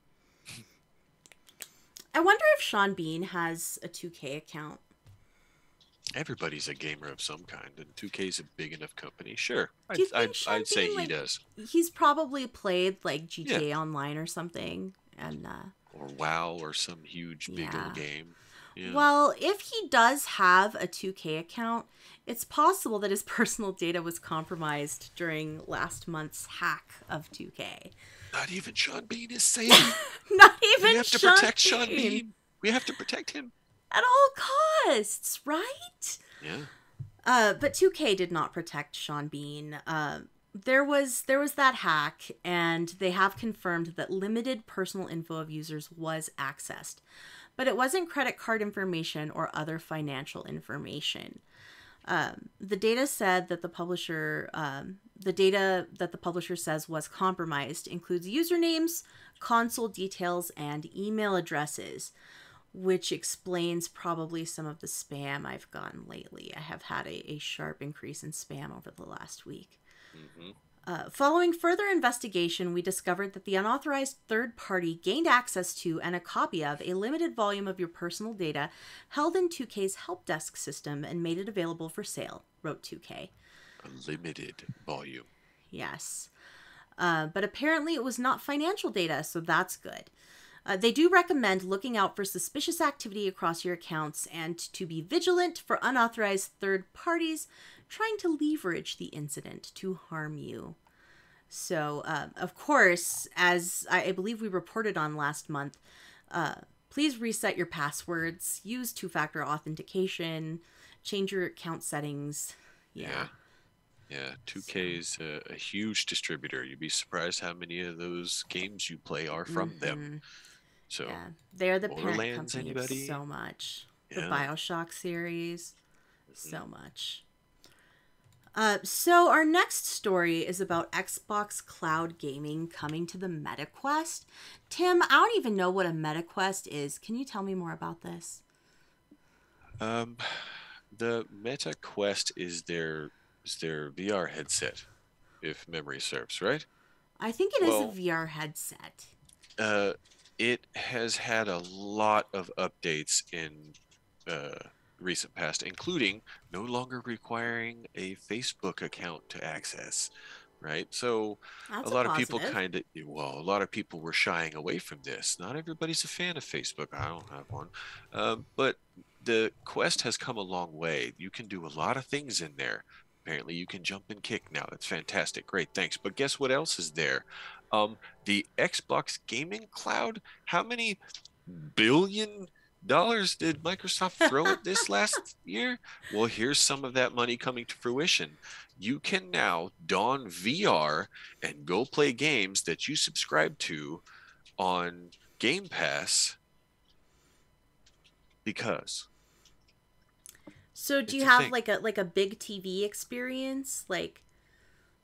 I wonder if Sean Bean has a 2K account. Everybody's a gamer of some kind, and 2K is a big enough company. Sure, Do you think Sean I'd say Bean, he like, does. he's probably played, like, Yeah, GTA Online or something? And, or WoW or some huge big old yeah. game. Yeah, Well, if he does have a 2K account, it's possible that his personal data was compromised during last month's hack of 2K. not even Sean Bean is safe. Not We even have to Sean protect Sean Bean. Bean. We have to protect him. At all costs, right? Yeah. But 2K did not protect Sean Bean. There was that hack, and they have confirmed that limited personal info of users was accessed, but it wasn't credit card information or other financial information. The data said that the data that the publisher says was compromised includes usernames, console details, and email addresses, which explains probably some of the spam I've gotten lately. I have had a sharp increase in spam over the last week. Hmm. Following further investigation, we discovered that the unauthorized third party gained access to and a copy of a limited volume of your personal data held in 2K's help desk system and made it available for sale, wrote 2K. A limited volume. Yes. But apparently it was not financial data, so that's good. They do recommend looking out for suspicious activity across your accounts and to be vigilant for unauthorized third parties trying to leverage the incident to harm you. So, of course, as I believe we reported on last month, please reset your passwords, use two-factor authentication, change your account settings. Yeah. Yeah. Yeah, So, 2K is a huge distributor. You'd be surprised how many of those games you play are from them. mm-hmm. So, Yeah. They're the parent Borderlands, company of anybody? so much. The Yeah. BioShock series, Mhm. so much. So our next story is about Xbox Cloud Gaming coming to the MetaQuest. Tim, I don't even know what a MetaQuest is. Can you tell me more about this? Um, the Meta Quest is their VR headset, if memory serves, right? I think it is a Well, VR headset. uh, it has had a lot of updates in recent past, including no longer requiring a Facebook account to access, right? So a That's a lot of people positive. a lot of people were shying away from this. Not everybody's a fan of Facebook. I don't have one. But the Quest has come a long way. You can do a lot of things in there. Apparently, you can jump and kick now. That's fantastic. Great, thanks. But guess what else is there? The Xbox Gaming Cloud. How many billion dollars did Microsoft throw at this last year? Well, here's some of that money coming to fruition. You can now don VR and go play games that you subscribe to on Game Pass because So do it's you a have thing. like a big TV experience? Like,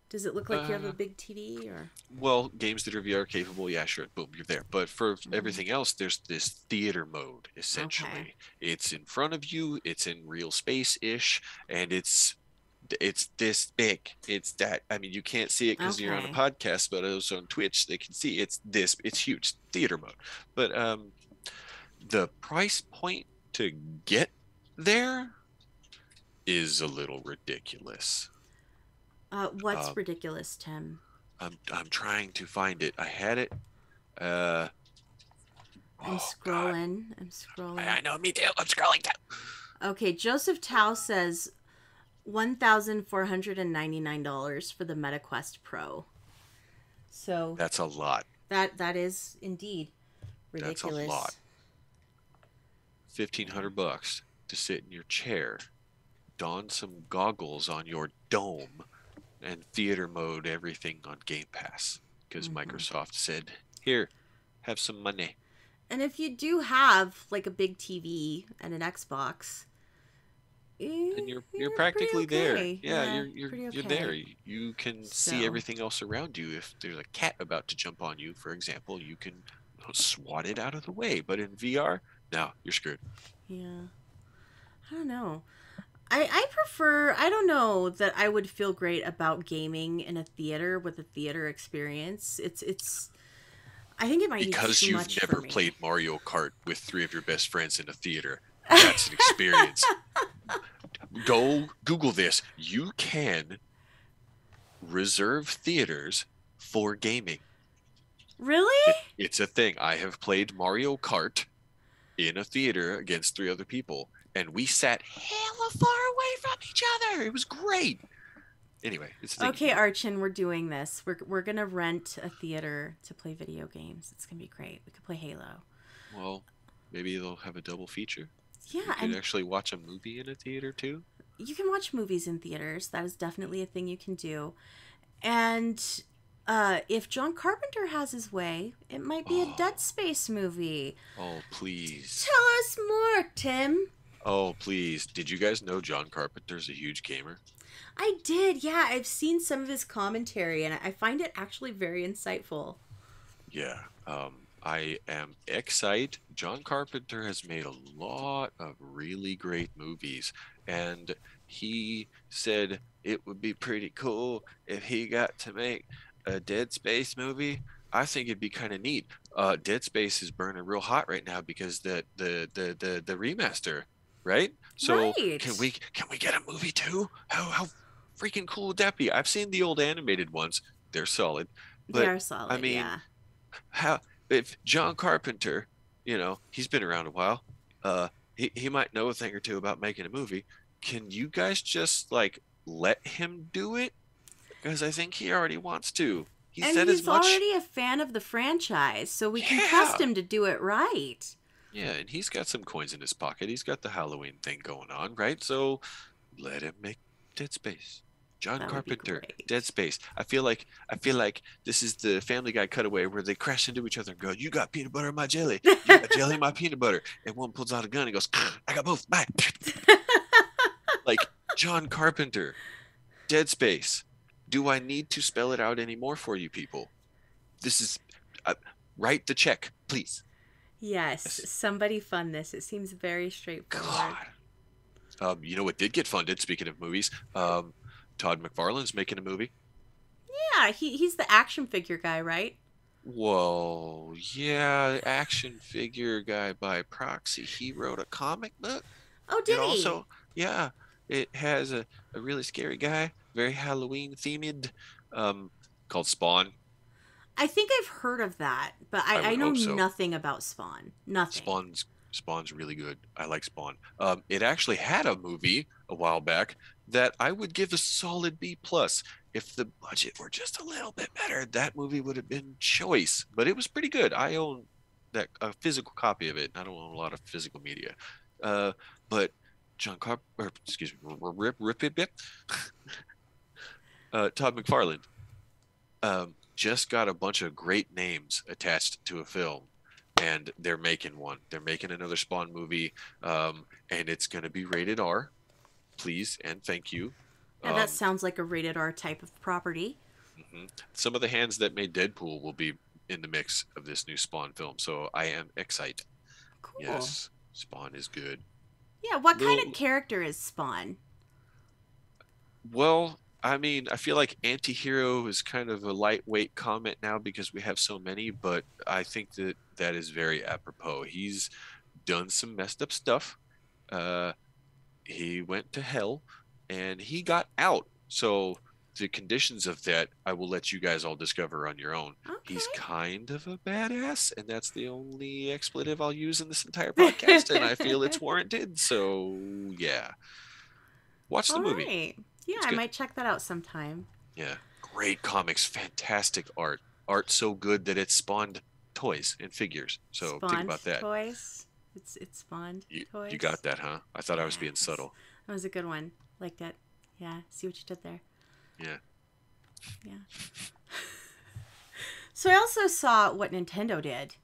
does it look like you have a Uh, big TV or? well, games that are VR capable, yeah, sure, boom, you're there. But for Mhm. everything else, there's this theater mode, Okay. essentially. It's in front of you, it's in real space-ish, and it's this big. It's that. I mean, you can't see it because you're on a Okay. podcast, but also on Twitch, they can see it's huge theater mode. But the price point to get there is a little ridiculous. What's Um, ridiculous, Tim? I'm trying to find it. I had it. Uh, I'm oh God, scrolling. I'm scrolling. I know, me too. I'm scrolling too. Okay, Joseph Tao says $1,499 for the MetaQuest Pro. So That's a lot. that is indeed That's a lot. ridiculous. Yeah. $1,500 to sit in your chair, don some goggles on your dome, and theater mode everything on Game Pass because Hmm. Microsoft said, "Here, have some money." And if you do have like a big TV and an Xbox, And you're you're pretty practically there. okay. Yeah, Yeah, you're pretty you're there. okay. You can see So, everything else around you. If there's a cat about to jump on you, for example, you can swat it out of the way. But in VR, no, you're screwed. yeah. I don't know. I prefer, I don't know that I would feel great about gaming in a theater with a theater experience. It's I think it might be Because too you've much for never me. played Mario Kart with three of your best friends in a theater, that's an experience. Go Google this. You can reserve theaters for gaming. Really? It's a thing. I have played Mario Kart in a theater against three other people, and we sat hella far away from each other. It was great. Anyway, it's a thing you Okay, can do. Archin, we're doing this. We're gonna rent a theater to play video games. It's gonna be great. We could play Halo. Well, maybe they'll have a double feature. You Yeah, could and actually watch a movie in a theater too. you can watch movies in theaters. That is definitely a thing you can do. And if John Carpenter has his way, it might be a Dead Oh, Space movie. oh, please. Tell us more, Tim. Oh, please. Did you guys know John Carpenter's a huge gamer? I did, yeah. I've seen some of his commentary, and I find it actually very insightful. Yeah. I am excited. John Carpenter has made a lot of really great movies, and he said it would be pretty cool if he got to make a Dead Space movie. I think it'd be kind of neat. Dead Space is burning real hot right now because the remaster, right? So Right. can we get a movie too? How freaking cool would that be? I've seen the old animated ones. They're solid. They But are I solid, mean, yeah. how if John Carpenter, he's been around a while, he might know a thing or two about making a movie. Can you guys just like let him do it? Because I think he already wants to. He And said as he's much. already a fan of the franchise, so we can trust Yeah. him to do it right. Yeah, and he's got some coins in his pocket. He's got the Halloween thing going on, right? So let him make Dead Space. John That would be Carpenter, Dead great. Space. I feel like this is the Family Guy cutaway where they crash into each other and go, "You got peanut butter in my jelly. You got jelly in my peanut butter." And one pulls out a gun and goes, "I got both. Bye." Like John Carpenter, Dead Space. Do I need to spell it out anymore for you people? This is uh, write the check, please. Yes, Yes. somebody fund this. It seems very straightforward. God. You know what did get funded? Speaking of movies, Todd McFarlane's making a movie. Yeah, he's the action figure guy, right? Whoa, yeah, action figure guy by proxy. He wrote a comic book. Oh, It did he? also, yeah, it has a really scary guy, very Halloween themed, um, called Spawn. I think I've heard of that, but I I would know hope so. nothing about Spawn. Nothing. Spawn's really good. I like Spawn. It actually had a movie a while back that I would give a solid B plus. If the budget were just a little bit better, that movie would have been choice. But it was pretty good. I own that a physical copy of it. I don't own a lot of physical media. Uh, but John Carp, or excuse me, Todd McFarlane just got a bunch of great names attached to a film, and they're making one. They're making another Spawn movie, and it's going to be rated R. Please and thank you. Yeah, that Um, sounds like a rated R type of property. mhm. Some of the hands that made Deadpool will be in the mix of this new Spawn film, so I am excited. Cool. Yes, Spawn is good. Yeah, what kind of Little character is Spawn? Well, I mean, I feel like anti-hero is kind of a lightweight comment now because we have so many, but I think that that is very apropos. He's done some messed up stuff. Uh, he went to hell and he got out. So the conditions of that, I will let you guys all discover on your own. He's Okay. kind of a badass, and that's the only expletive I'll use in this entire podcast, and I feel it's warranted. So yeah, watch the All movie. right. Yeah, It's I good. might check that out sometime. Yeah, great comics, fantastic art. Art so good that it spawned toys and figures. So think Spawned about that. toys. It's spawned You toys. got that, huh? I thought I was being Yes. subtle. That was a good one. Liked it. Yeah, see what you did there. Yeah. Yeah. So I also saw what Nintendo did.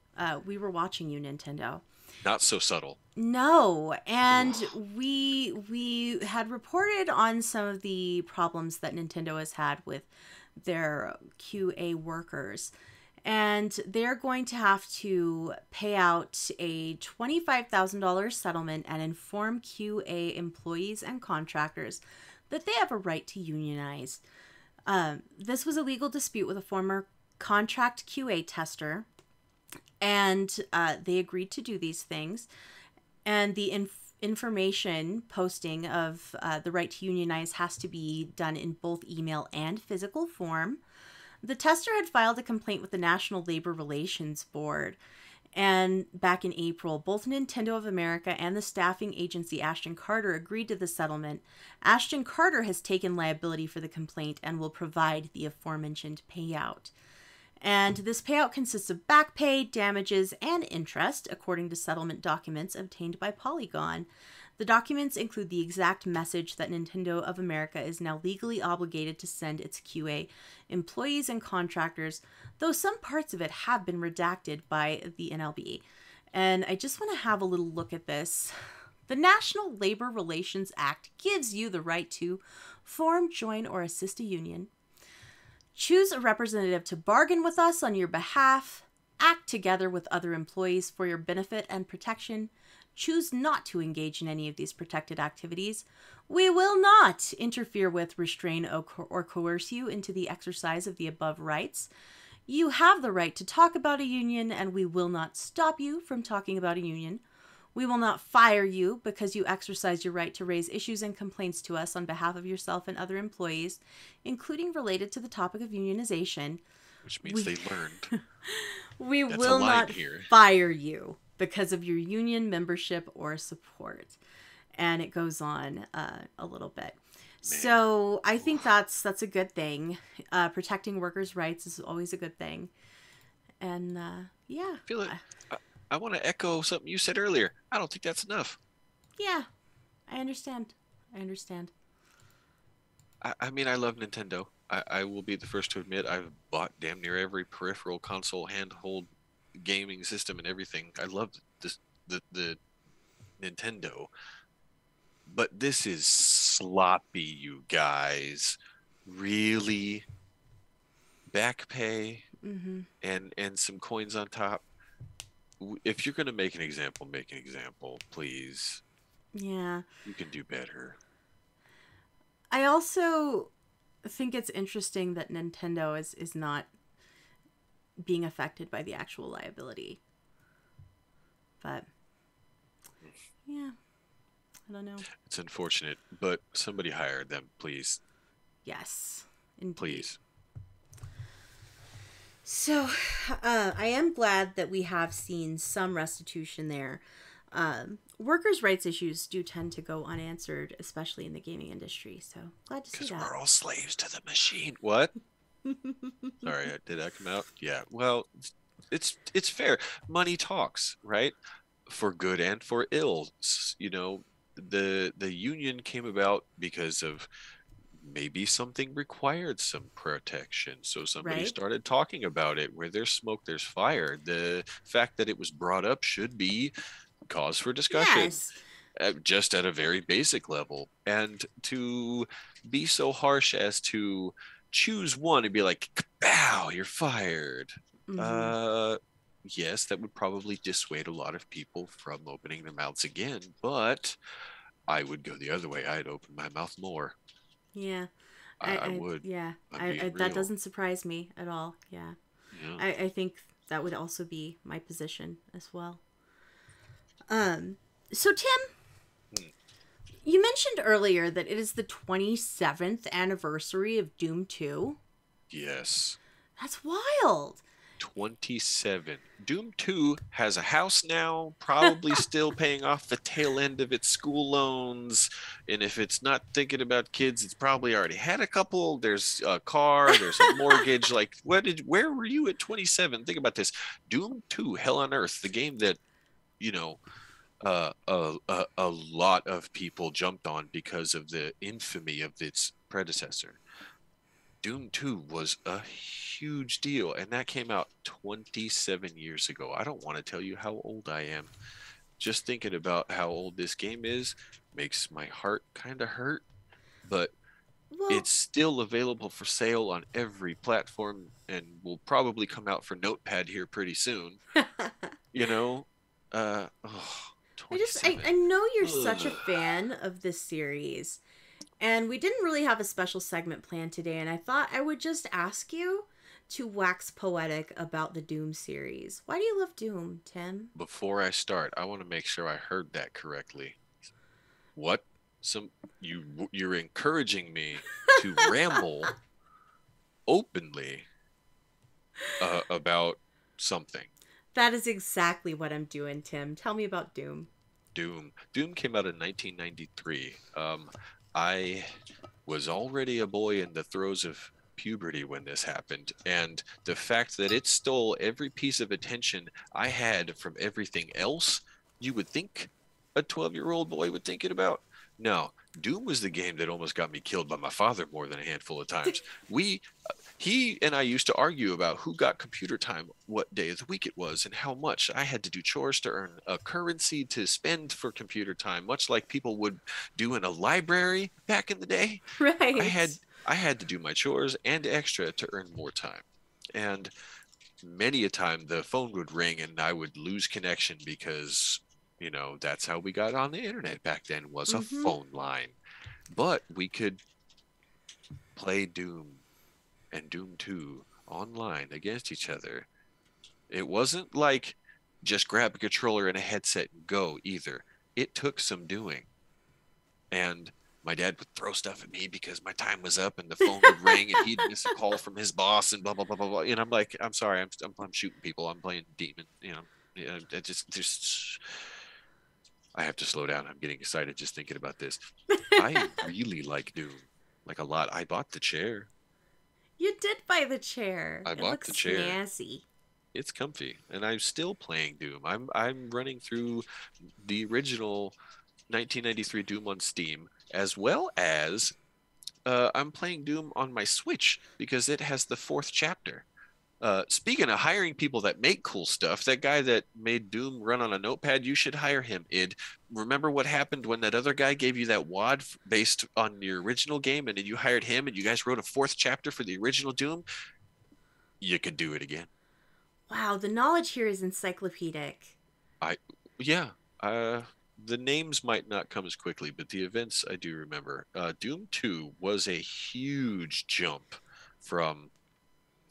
We were watching you, Nintendo. Not so subtle. No, Ooh. and we had reported on some of the problems that Nintendo has had with their QA workers. And they're going to have to pay out a $25,000 settlement and inform QA employees and contractors that they have a right to unionize. This was a legal dispute with a former contract QA tester, and they agreed to do these things. And the information posting of the right to unionize has to be done in both email and physical form. The tester had filed a complaint with the National Labor Relations Board. And back in April, both Nintendo of America and the staffing agency Ashton Carter agreed to the settlement. Ashton Carter has taken liability for the complaint and will provide the aforementioned payout. And this payout consists of back pay, damages, and interest, according to settlement documents obtained by Polygon. The documents include the exact message that Nintendo of America is now legally obligated to send its QA employees and contractors, though some parts of it have been redacted by the NLB. And I just want to have a little look at this. The National Labor Relations Act gives you the right to form, join, or assist a union, choose a representative to bargain with us on your behalf, act together with other employees for your benefit and protection, choose not to engage in any of these protected activities. We will not interfere with, restrain, or coerce you into the exercise of the above rights. You have the right to talk about a union, and we will not stop you from talking about a union. We will not fire you because you exercise your right to raise issues and complaints to us on behalf of yourself and other employees, including related to the topic of unionization. Which means We, they learned. we That's a will line not here. fire you because of your union membership or support. And it goes on a little bit. Man. So I think that's a good thing. Protecting workers' rights is always a good thing. And yeah, I feel it. I want to echo something you said earlier. I don't think that's enough. yeah, I understand. I understand. I mean, I love Nintendo. I will be the first to admit I've bought damn near every peripheral console, handhold gaming system, and everything. I love this the Nintendo, but this is sloppy, you guys. Really, back pay Mm-hmm. and some coins on top. If you're gonna make an example, please. Yeah. You can do better. I also think it's interesting that Nintendo is not being affected by the actual liability. But yeah, I don't know. It's unfortunate, but somebody hired them, please. Yes, indeed. Please. So, I am glad that we have seen some restitution there. Workers' rights issues do tend to go unanswered, especially in the gaming industry. So, glad to see Because that. we're all slaves to the machine. What? Sorry, did that come out? Yeah. Well, it's fair. Money talks, right? For good and for ill. You know, the union came about because of maybe something required some protection. So somebody Right? started talking about it. Where there's smoke, there's fire. The fact that it was brought up should be cause for discussion, Yes. just at a very basic level. And to be so harsh as to choose one and be like, "Bow, you're fired." Mm-hmm. Uh, yes, that would probably dissuade a lot of people from opening their mouths again. But I would go the other way. I'd open my mouth more. Yeah. I would. Yeah. I'm being That real. doesn't surprise me at all. Yeah. Yeah. I think that would also be my position as well. Um, so Tim, Hmm. you mentioned earlier that it is the 27th anniversary of Doom 2. Yes. That's wild. 27. Doom 2 has a house now, probably still paying off the tail end of its school loans. And if it's not thinking about kids, it's probably already had a couple. There's a car, there's a mortgage. Like, where were you at 27? Think about this. Doom 2, Hell on Earth, the game that, you know, a lot of people jumped on because of the infamy of its predecessor. Doom 2 was a huge deal, and that came out 27 years ago. I don't want to tell you how old I am. Just thinking about how old this game is makes my heart kind of hurt, but Well, it's still available for sale on every platform and will probably come out for Notepad here pretty soon. You know, oh, I 27. know you're such a Ugh. fan of this series, and we didn't really have a special segment planned today, and I thought I would just ask you to wax poetic about the Doom series. Why do you love Doom, Tim? Before I start, I want to make sure I heard that correctly. What? Some you're encouraging me to ramble openly about something. That is exactly what I'm doing, Tim. Tell me about Doom. Doom came out in 1993. I was already a boy in the throes of puberty when this happened, and the fact that it stole every piece of attention I had from everything else you would think a 12-year-old boy would think it about. No, Doom was the game that almost got me killed by my father more than a handful of times. We He and I used to argue about who got computer time, what day of the week it was, and how much. I had to do chores to earn a currency to spend for computer time, much like people would do in a library back in the day. I had Right. I had to do my chores and extra to earn more time. And many a time the phone would ring and I would lose connection because, that's how we got on the internet back then, was a Mm-hmm. phone line. But we could play Doom and Doom 2 online against each other. It wasn't like just grab a controller and a headset and go either. It took some doing. And my dad would throw stuff at me because my time was up and the phone would ring and he'd miss a call from his boss and blah blah blah blah blah. And I'm like, I'm sorry, I'm shooting people. I'm playing demon. It just I have to slow down. I'm getting excited just thinking about this. I really like Doom, like a lot. I bought the chair. You did buy the chair. I It bought the looks chair. snazzy. It's comfy, and I'm still playing Doom. I'm running through the original 1993 Doom on Steam, as well as I'm playing Doom on my Switch because it has the fourth chapter. Speaking of hiring people that make cool stuff, that guy that made Doom run on a notepad, you should hire him. Remember what happened when that other guy gave you that wad based on your original game, and then you hired him, and you guys wrote a fourth chapter for the original Doom? You could do it again. Wow, the knowledge here is encyclopedic. I Yeah. Uh, the names might not come as quickly, but the events I do remember. Doom 2 was a huge jump from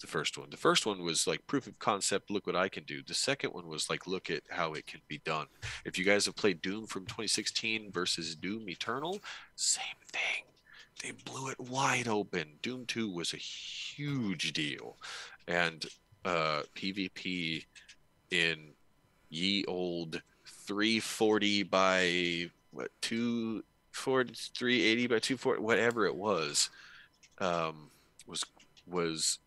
The first one. The first one was like proof of concept, look what I can do. The second one was like, look at how it can be done. If you guys have played Doom from 2016 versus Doom Eternal, same thing. They blew it wide open. Doom 2 was a huge deal. And PvP in ye old 340 by what 240 380 by 240 whatever it um was was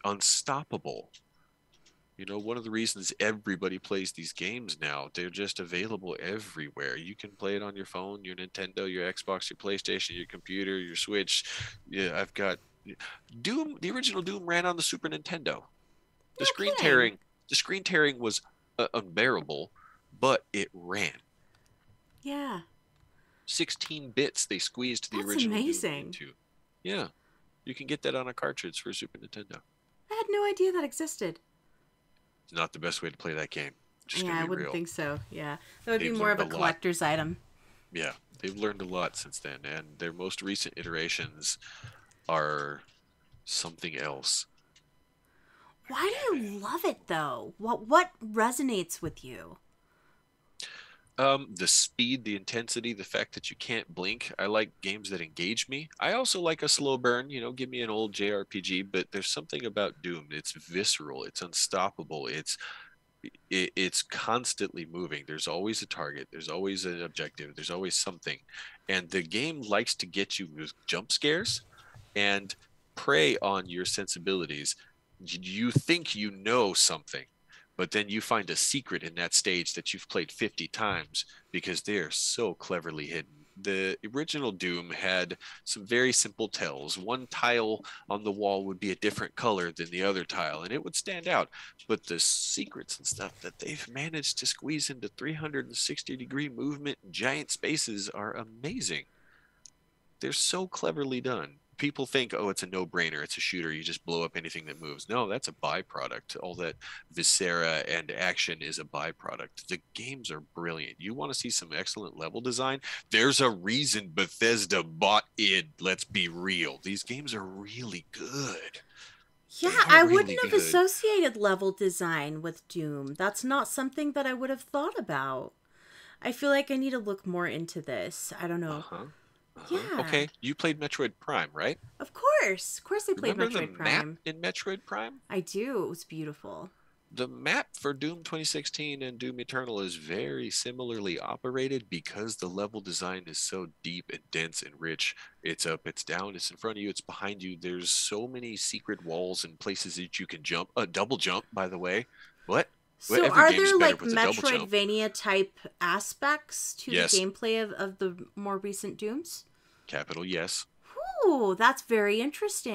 unstoppable. You know, one of the reasons everybody plays these games now, they're just available everywhere. You can play it on your phone, your Nintendo, your Xbox, your PlayStation, your computer, your Switch. Yeah, I've got Doom. The original Doom ran on the Super Nintendo. The No screen kidding. tearing, the screen tearing was unbearable, but it ran. Yeah, 16 bits they squeezed the that's original Doom amazing. into. Yeah, you can get that on a cartridge for Super Nintendo. I had no idea that existed. It's not the best way to play that game. Just Yeah, gonna I be wouldn't real. think so. Yeah, that would be They've more learned of a a lot. collector's item. Yeah, they've learned a lot since then, and their most recent iterations are something else. Why do you love it though? What resonates with you? The speed, the intensity, the fact that you can't blink. I like games that engage me. I also like a slow burn, you know, give me an old JRPG, but there's something about Doom. It's visceral, it's unstoppable, it's constantly moving. There's always a target, there's always an objective, there's always something. And the game likes to get you with jump scares and prey on your sensibilities. You think you know something, but then you find a secret in that stage that you've played 50 times because they're so cleverly hidden. The original Doom had some very simple tells. One tile on the wall would be a different color than the other tile, and it would stand out. But the secrets and stuff that they've managed to squeeze into 360-degree movement and giant spaces are amazing. They're so cleverly done. People think, oh, it's a no-brainer. It's a shooter. You just blow up anything that moves. No, that's a byproduct. All that viscera and action is a byproduct. The games are brilliant. You want to see some excellent level design? There's a reason Bethesda bought id. Let's be real. These games are really good. Yeah, They are I really wouldn't have good. associated level design with Doom. That's not something that I would have thought about. I feel like I need to look more into this. I don't know. Uh-huh. Uh-huh. Yeah, Okay, you played Metroid Prime, right? of course. Of course, I played Remember the Metroid map Prime. in Metroid Prime? I do. It was beautiful. The map for Doom 2016 and Doom Eternal is very similarly operated because the level design is so deep and dense and rich. It's up, it's down, it's in front of you, it's behind you. There's so many secret walls and places that you can jump. A double jump, by the way. What? Well, So, every are game's there better like with a double jump. Metroidvania type aspects to the Yes, gameplay of the more recent Dooms? capital yes. Ooh, that's very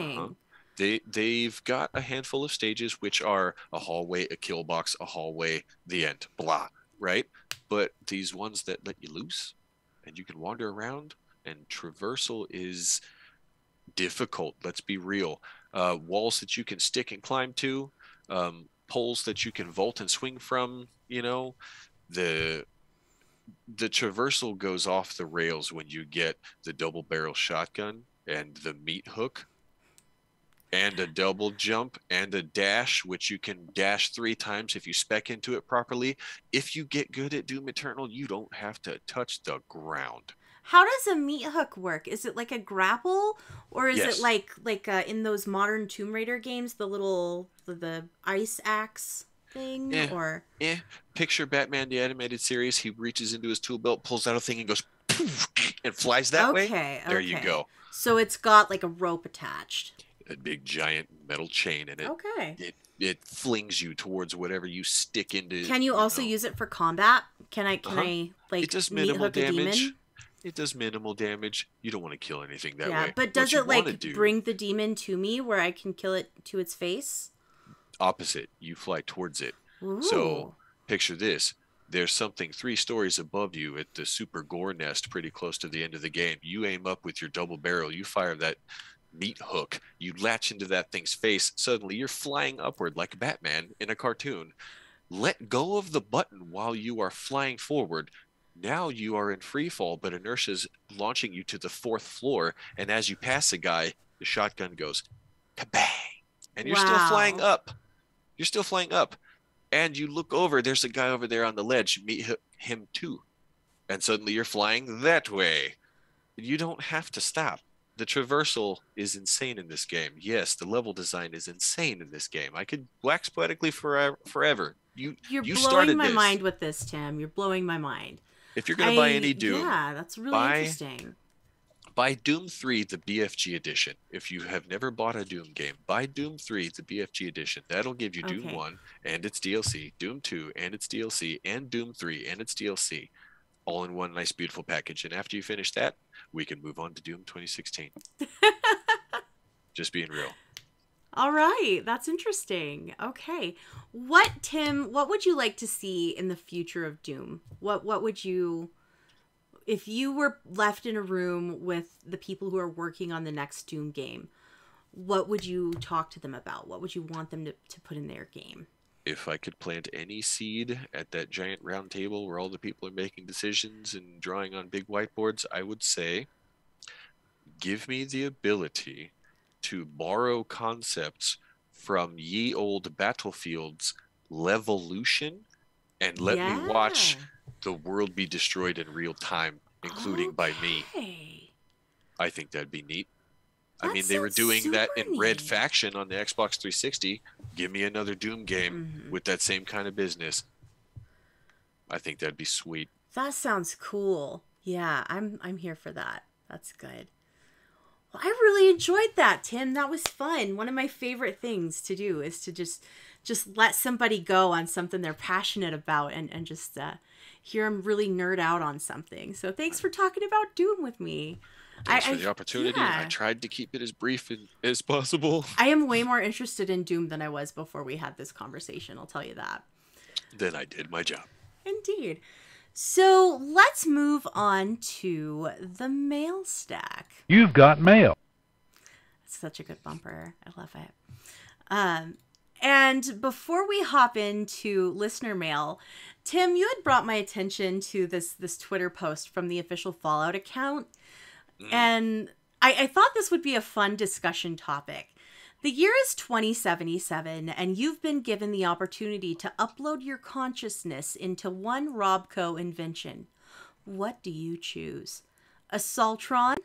Uh-huh. interesting. They've got a handful of stages which are a hallway, a kill box, a hallway, the end, blah, right? But these ones that let you loose and you can wander around and traversal is difficult. Let's be real. Walls that you can stick and climb to, poles that you can vault and swing from. You know, the the traversal goes off the rails when you get the double barrel shotgun and the meat hook and a double jump and a dash, which you can dash 3 times if you spec into it properly. If you get good at Doom Eternal, you don't have to touch the ground. How does a meat hook work? Is it like a grapple, or is it Yes. like in those modern Tomb Raider games, the ice axe thing? Eh, Or Picture Batman the animated series. He reaches into his tool belt, pulls out a thing, and goes poof, and flies that way. okay, There you okay, go. so it's got like a rope attached. A big giant metal chain, and it Okay. it it flings you towards whatever you stick into. Can you You also know. use it for combat? Can Uh-huh. I It like does meat minimal hook a damage. demon? It does minimal damage. You don't want to kill anything that Yeah, way. but What does you it want to like do, bring the demon to me where I can kill it to its face? opposite. You fly towards it. So Ooh. picture this. There's something 3 stories above you at the super gore nest pretty close to the end of the game. You aim up with your double barrel. You fire that meat hook. You latch into that thing's face. Suddenly you're flying upward like Batman in a cartoon. Let go of the button while you are flying forward. Now you are in free fall, but inertia's launching you to the 4th floor. And as you pass a guy, the shotgun goes kabang, and you're still flying Wow. up. You're still flying up. And you look over, there's a guy over there on the ledge. Meet him too. And suddenly you're flying that way. You don't have to stop. The traversal is insane in this game. Yes, the level design is insane in this game. I could wax poetically forever. You're You blowing started my this. mind with this, Tim. You're blowing my mind. If you're gonna buy any Doom, Yeah, that's really buy interesting. buy Doom 3 the BFG edition. If you have never bought a Doom game, buy Doom 3 the BFG edition. That'll give you Doom Okay. 1 and its DLC, Doom 2 and its DLC, and Doom 3 and its DLC, all in one nice beautiful package. And after you finish that, we can move on to Doom 2016. Just being real. All right, that's interesting. Okay. Tim, what would you like to see in the future of Doom? What would you, if you were left in a room with the people who are working on the next Doom game, what would you talk to them about? What would you want them to put in their game? If I could plant any seed at that giant round table where all the people are making decisions and drawing on big whiteboards, I would say, give me the ability to borrow concepts from ye old Battlefield's Levolution and let me Yeah. watch the world be destroyed in real time, including by me. Okay. I think that'd be neat. I That mean, they were sounds doing that super in Red neat. Faction on the Xbox 360. Give me another Doom game Mhm. with that same kind of business. I think that'd be sweet. That sounds cool. Yeah, I'm here for that. That's good. Well, I really enjoyed that, Tim. That was fun. One of my favorite things to do is to just let somebody go on something they're passionate about and just hear them really nerd out on something. So thanks for talking about Doom with me. Thanks for the opportunity. I Yeah. tried to keep it as brief as possible. I am way more interested in Doom than I was before we had this conversation. I'll tell you that. Then I did my job. Indeed. So let's move on to the mail stack. You've got mail. It's such a good bumper. I love it. And before we hop into listener mail, Tim, you had brought my attention to this Twitter post from the official Fallout account. And I thought this would be a fun discussion topic. The year is 2077, and you've been given the opportunity to upload your consciousness into one Robco invention. What do you choose? A Soltron,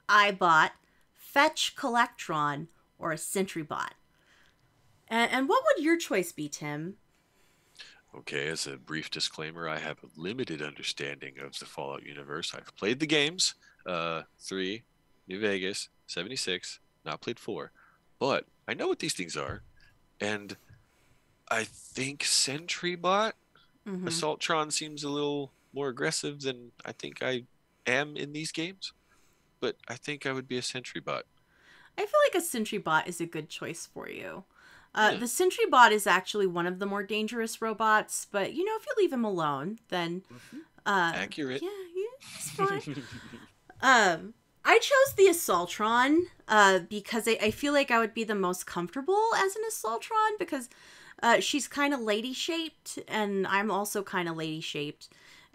iBot, Fetch Collectron, or a SentryBot? And what would your choice be, Tim? Okay, as a brief disclaimer, I have a limited understanding of the Fallout universe. I've played the games, 3, New Vegas, 76, not played 4. But I know what these things are. And I think SentryBot, Mm-hmm. Assaultron seems a little more aggressive than I think I am in these games. But I think I would be a SentryBot. I feel like a SentryBot is a good choice for you. Yeah. The SentryBot is actually one of the more dangerous robots, but if you leave him alone, then Accurate. yeah, it's fine. I chose the Assaultron because I feel like I would be the most comfortable as an Assaultron because she's kind of lady shaped, and I'm also kind of lady shaped,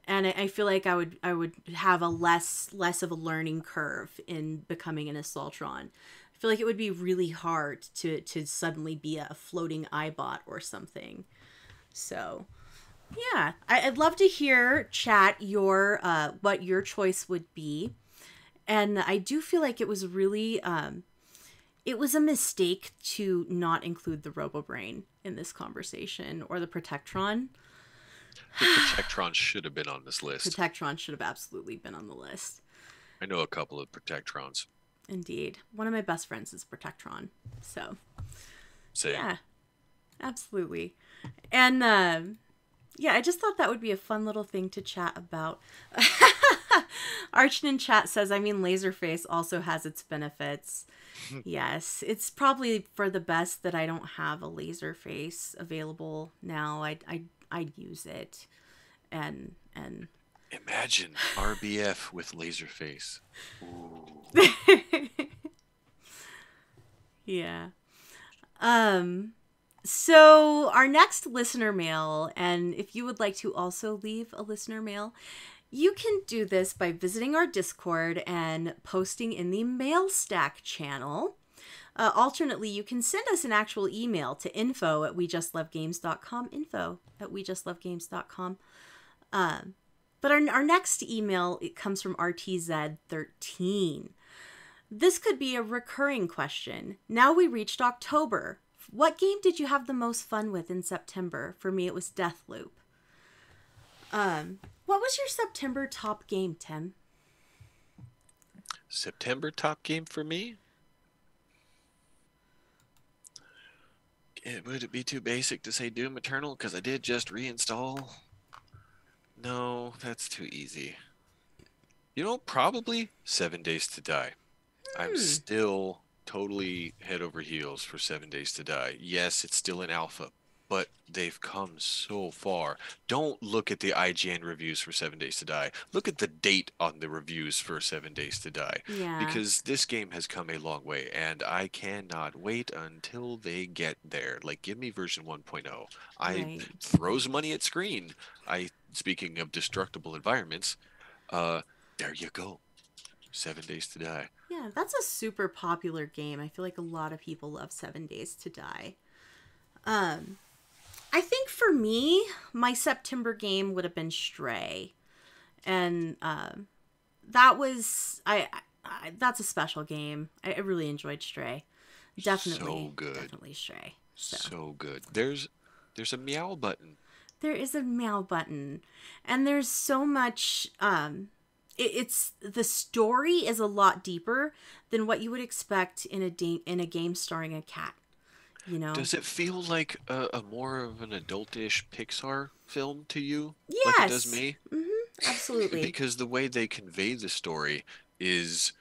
and I feel like I would have a less of a learning curve in becoming an Assaultron. I feel like it would be really hard to suddenly be a floating iBot or something. So, yeah, I'd love to hear, chat, your what your choice would be. And I do feel like it was really, it was a mistake to not include the RoboBrain in this conversation, or the Protectron. The Protectron should have been on this list. Protectron should have absolutely been on the list. I know a couple of Protectrons. Indeed. One of my best friends is Protectron. So, Same. yeah, absolutely. And, yeah, I just thought that would be a fun little thing to chat about. Archin in chat says, I mean, Laserface also has its benefits. Yes, it's probably for the best that I don't have a Laserface available now. I'd use it. And Imagine RBF with Laserface. Ooh. yeah. So our next listener mail, and if you would like to also leave a listener mail, you can do this by visiting our Discord and posting in the Mail Stack channel. Alternately, you can send us an actual email to info@wejustlovegames.com, info@wejustlovegames.com. But our next email, it comes from RTZ13. This could be a recurring question. Now we reached October. What game did you have the most fun with in September? For me, it was Deathloop. What was your September top game, Tim? September top game for me? Would it be too basic to say Doom Eternal? Because I did just reinstall. No, that's too easy. You know, probably 7 Days to Die. I'm still totally head over heels for 7 Days to Die. Yes, it's still in alpha, but they've come so far. Don't look at the IGN reviews for 7 Days to Die. Look at the date on the reviews for 7 Days to Die. Yeah. Because this game has come a long way, and I cannot wait until they get there. Like, give me version 1.0. I Right. throws money at screen. Speaking of destructible environments, there you go. 7 Days to Die. Yeah, that's a super popular game. I feel like a lot of people love 7 Days to Die. I think for me, my September game would have been Stray. And that was that's a special game. I really enjoyed Stray. Definitely. So good. Definitely Stray. So good. There's a meow button. There is a meow button. And there's so much it's the story is a lot deeper than what you would expect in a game starring a cat. You know? Does it feel like a more of an adultish Pixar film to you? Yes. Like it does me? Mm-hmm. Absolutely. Because the way they convey the story is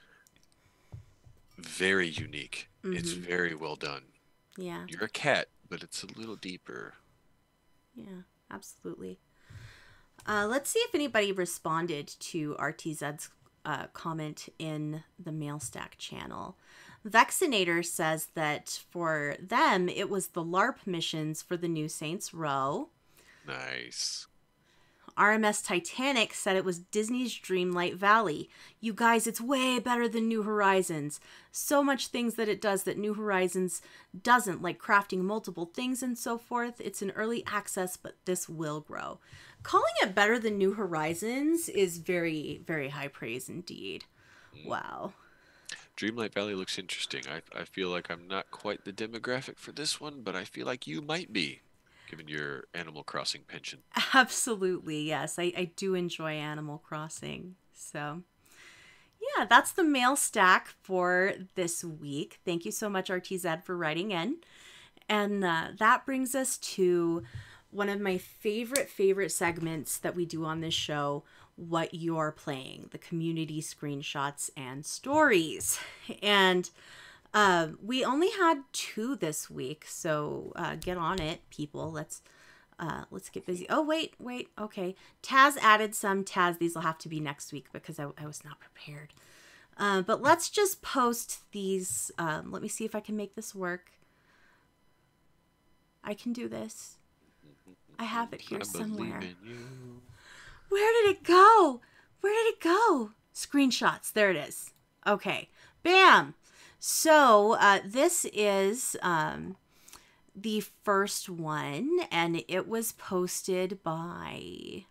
very unique. Mm-hmm. It's very well done. Yeah. You're a cat, but it's a little deeper. Yeah, absolutely. Let's see if anybody responded to RTZ's comment in the Mailstack channel. Vexinator says that for them, it was the LARP missions for the new Saints Row. Nice. RMS Titanic said it was Disney's Dreamlight Valley. You guys, it's way better than New Horizons. So much things that it does that New Horizons doesn't, like crafting multiple things and so forth. It's in early access, but this will grow. Calling it better than New Horizons is very, very high praise indeed. Wow. Dreamlight Valley looks interesting. I feel like I'm not quite the demographic for this one, but I feel like you might be, given your Animal Crossing penchant. Absolutely, yes. I do enjoy Animal Crossing. So, yeah, that's the mail stack for this week. Thank you so much, RTZ, for writing in. And that brings us to one of my favorite segments that we do on this show, What You're Playing, the community screenshots and stories. And we only had 2 this week, so get on it, people. Let's get busy. Oh, wait. Okay. Taz added some. Taz, these will have to be next week because I was not prepared. But let's just post these. Let me see if I can make this work. I can do this. I have it here somewhere. Where did it go? Screenshots. There it is. Okay. Bam. So this is the first one, and it was posted by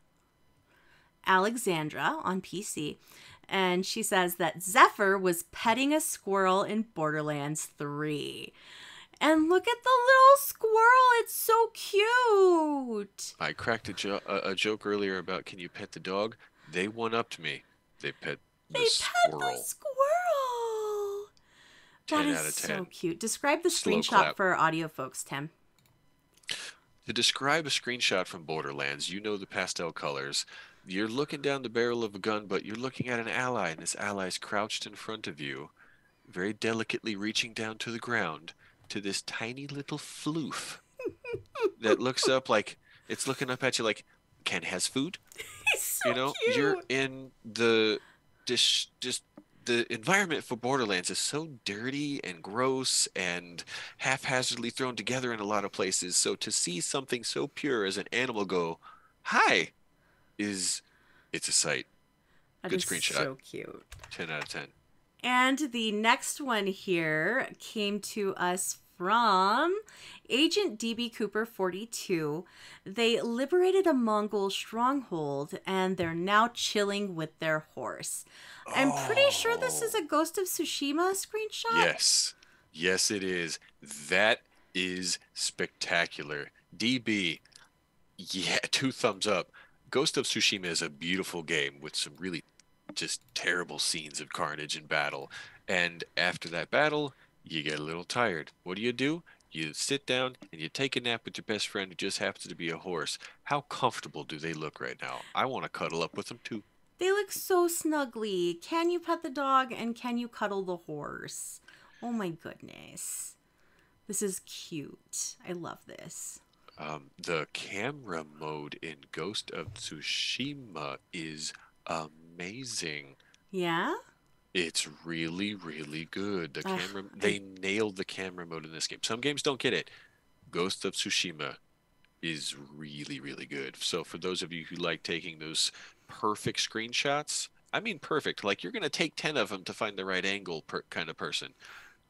Alexandra on PC. And she says that Zephyr was petting a squirrel in Borderlands 3. And look at the little squirrel. It's so cute. I cracked a joke earlier about can you pet the dog? They one-upped me. They pet the squirrel. Pet the squirrel. 10 That out is of 10. so cute. Describe the Slow screenshot clap. for audio folks, Tim. To describe a screenshot from Borderlands, you know the pastel colors. You're looking down the barrel of a gun, but you're looking at an ally, and this ally's crouched in front of you, very delicately reaching down to the ground, to this tiny little floof that looks up like it's looking up at you like Ken has food. He's so Cute. You're in the just the environment for Borderlands is so dirty and gross and haphazardly thrown together in a lot of places. So to see something so pure as an animal go, "Hi," it's a sight. That Good is screenshot. so cute. 10 out of 10. And the next one here came to us from Agent DB Cooper 42. They liberated a Mongol stronghold and they're now chilling with their horse. I'm pretty sure this is Oh, a Ghost of Tsushima screenshot. yes. Yes, it is. That is spectacular. DB, yeah, two thumbs up. Ghost of Tsushima is a beautiful game with some really just terrible scenes of carnage and battle. And after that battle, you get a little tired. What do? You sit down and you take a nap with your best friend who just happens to be a horse. How comfortable do they look right now? I want to cuddle up with them too. They look so snuggly. Can you pet the dog and can you cuddle the horse? Oh my goodness. This is cute. I love this. The camera mode in Ghost of Tsushima is amazing. Yeah? It's really, really good. The Ugh, camera, I they nailed the camera mode in this game. Some games don't get it. Ghost of Tsushima is really, really good. So for those of you who like taking those perfect screenshots, I mean perfect, like you're gonna take 10 of them to find the right angle kind of person.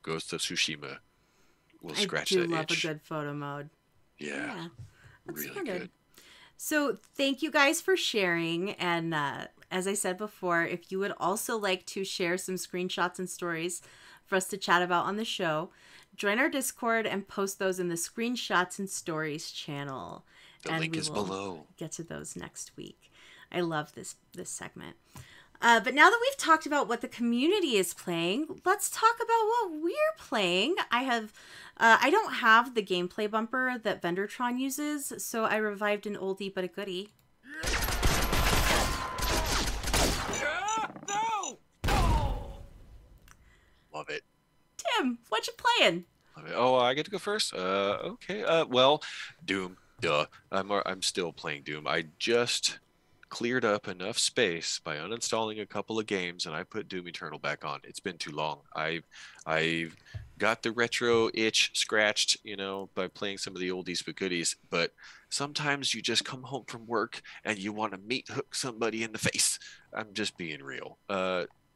Ghost of Tsushima will I scratch do that love a itch. good photo mode. Yeah, Yeah, that's really splendid. good. So, thank you guys for sharing. And as I said before, if you would also like to share some screenshots and stories for us to chat about on the show, join our Discord and post those in the screenshots and stories channel. The And link we is will below. get to those next week. I love this segment. But now that we've talked about what the community is playing, let's talk about what we're playing. I don't have the gameplay bumper that Vendortron uses, so I revived an oldie but a goodie. No! Love it. Tim, what you playing? Love it. Oh, I get to go first. Okay. Well, Doom. Duh. I'm still playing Doom. I just cleared up enough space by uninstalling a couple of games, and I put Doom Eternal back on. It's been too long. I've got the retro itch scratched, by playing some of the oldies but goodies. But sometimes you just come home from work and you want to meat hook somebody in the face. I'm just being real.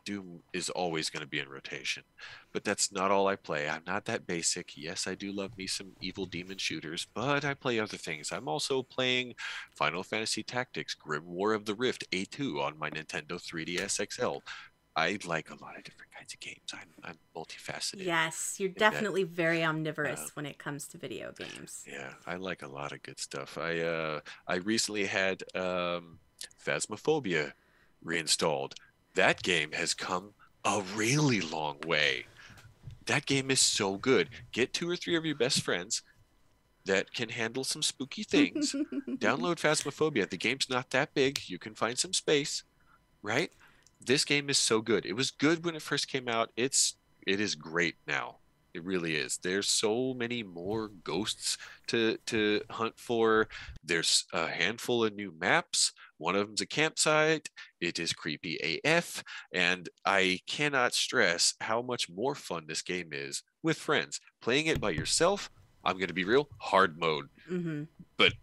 Doom is always going to be in rotation, but that's not all I play. I'm not that basic. Yes, I do love me some evil demon shooters, but I play other things. I'm also playing Final Fantasy Tactics Grim War of the Rift A2 on my Nintendo 3DS XL. I like a lot of different kinds of games. I'm multifaceted Yes, you're in that. definitely very Uh, omnivorous when it comes to video games. yeah, I like a lot of good stuff. I recently had Phasmophobia reinstalled. That game has come a really long way. That game is so good. Get two or three of your best friends that can handle some spooky things. Download Phasmophobia. The game's not that big. You can find some space, right? This game is so good. It was good when it first came out. It is great now. It really is. There's so many more ghosts to hunt for. There's a handful of new maps. One of them's a campsite. It is creepy AF, and I cannot stress how much more fun this game is with friends. Playing it by yourself, I'm going to be real, hard mode, Hmm. but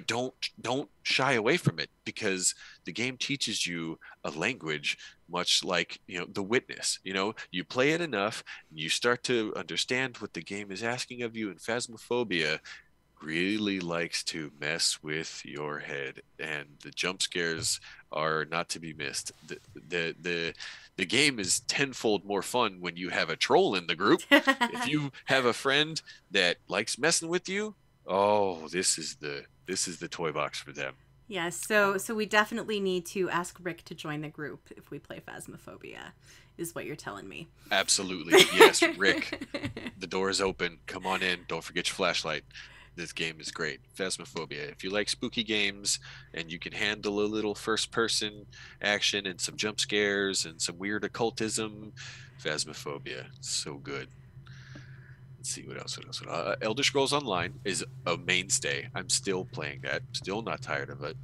don't shy away from it, because the game teaches you a language, much like The Witness. You play it enough, you start to understand what the game is asking of you. And Phasmophobia really likes to mess with your head, and the jump scares are not to be missed. The game is tenfold more fun when you have a troll in the group. If you have a friend that likes messing with you, oh, this is the toy box for them. Yes, so Um, so we definitely need to ask Rick to join the group if we play Phasmophobia, is what you're telling me. Absolutely. Yes, Rick, the door is open. Come on in. Don't forget your flashlight. This game is great. Phasmophobia. If you like spooky games and you can handle a little first person action and some jump scares and some weird occultism, Phasmophobia. So good. Let's see what else. What else? Elder Scrolls Online is a mainstay. I'm still playing that. Still not tired of it.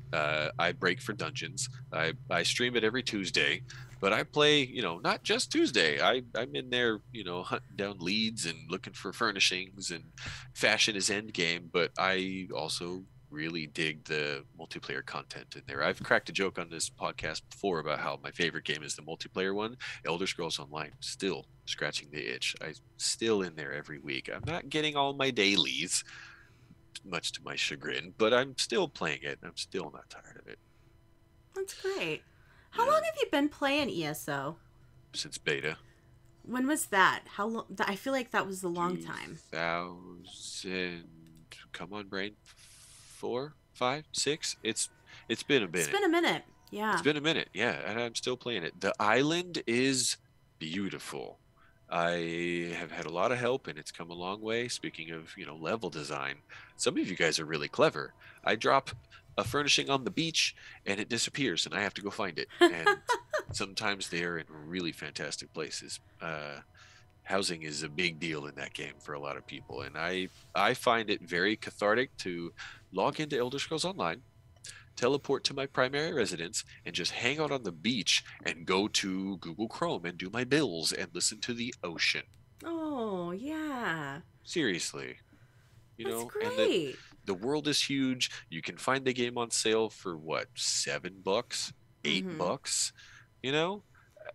I break for dungeons. I stream it every Tuesday, but I play. Not just Tuesday. I'm in there. Hunting down leads and looking for furnishings, and fashion is end game. But I also really dig the multiplayer content in there. I've cracked a joke on this podcast before about how my favorite game is the multiplayer one. Elder Scrolls Online, still scratching the itch. I still in there every week. I'm not getting all my dailies, much to my chagrin, but I'm still playing it. I'm still not tired of it. That's great. How long Yeah, have you been playing ESO? since beta. When was that? How long? I feel like that was a long time. 2000, come on brain, 4, 5, 6. It's been a It's minute. been a minute. It's Yeah. been a minute, yeah, and I'm still playing it. The island is beautiful. I have had a lot of help and it's come a long way. Speaking of, level design, some of you guys are really clever. I drop a furnishing on the beach and it disappears and I have to go find it. And sometimes they're in really fantastic places. Housing is a big deal in that game for a lot of people, and I find it very cathartic to log into Elder Scrolls Online, teleport to my primary residence, and just hang out on the beach and go to Google Chrome and do my bills and listen to the ocean. Oh, yeah. Seriously, That's and that great. the world is huge. You can find the game on sale for what, $7, Mm-hmm. $8? You know,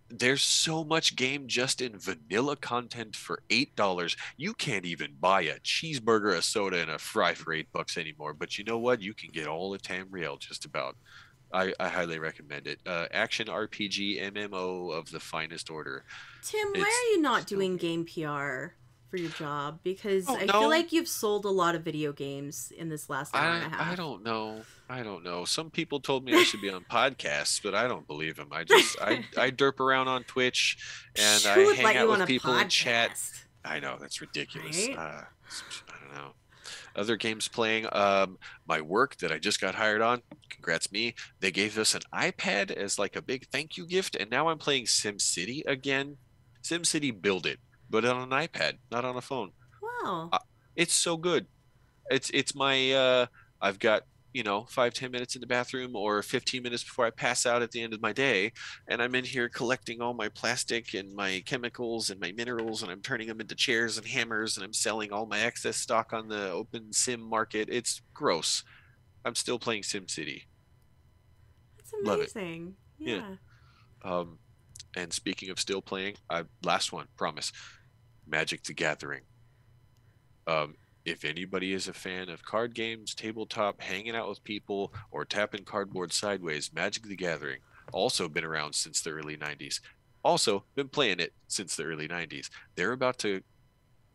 there's so much game just in vanilla content for $8. You can't even buy a cheeseburger, a soda, and a fry for $8 anymore. But you know what? You can get all of Tamriel just about. I highly recommend it. Action RPG MMO of the finest order. Tim, why It's are you not so doing good. game PR for your job? Because Oh I feel no, like you've sold a lot of video games in this last hour and a I half. don't know. I don't know. Some people told me I should be on podcasts, but I don't believe them. I derp around on Twitch and Who I would hang let out you on with a people in chat. podcast? I know that's ridiculous. Right? I don't know. Other games playing. My work that I just got hired on. Congrats me. They gave us an iPad as like a big thank you gift, and now I'm playing SimCity again. SimCity Build It, but on an iPad, not on a phone. Wow. Uh, it's so good. It's my I've got 5-10 minutes in the bathroom or 15 minutes before I pass out at the end of my day, and I'm in here collecting all my plastic and my chemicals and my minerals, and I'm turning them into chairs and hammers, and I'm selling all my excess stock on the open sim market. It's gross. I'm still playing SimCity. That's Love it. amazing. Yeah. Yeah. um and speaking of still playing, I last one, promise. Magic the Gathering. Um, if anybody is a fan of card games, tabletop, hanging out with people, or tapping cardboard sideways, Magic the Gathering, also been around since the early 90s. Also been playing it since the early 90s. They're about to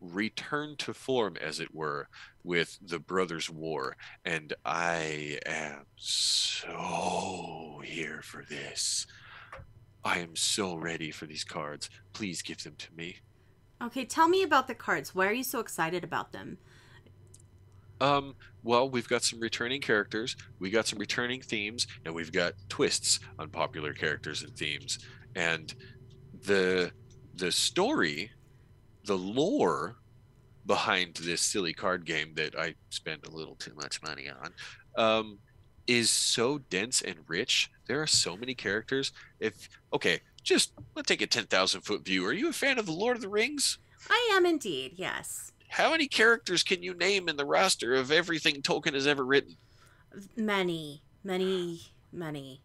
return to form, as it were, with the Brothers' War. And I am so here for this. I am so ready for these cards. Please give them to me. Okay, tell me about the cards. Why are you so excited about them? Um, well, we've got some returning characters, we got some returning themes, and we've got twists on popular characters and themes. And the the story, the lore behind this silly card game that I spend a little too much money on, um, is so dense and rich. There are so many characters. If okay, just let's take a 10,000 foot view. Are you a fan of the Lord of the Rings? I am indeed, yes. How many characters can you name in the roster of everything Tolkien has ever written? Many, many, many.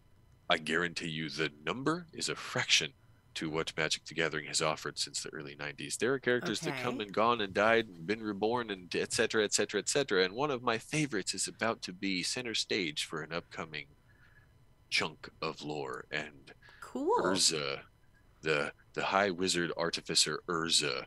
I guarantee you the number is a fraction to what Magic the Gathering has offered since the early 90s. There are characters that come Okay. and gone and died and been reborn and et cetera, et cetera, et cetera. And one of my favorites is about to be center stage for an upcoming chunk of lore. And Cool. Urza, the High Wizard Artificer Urza,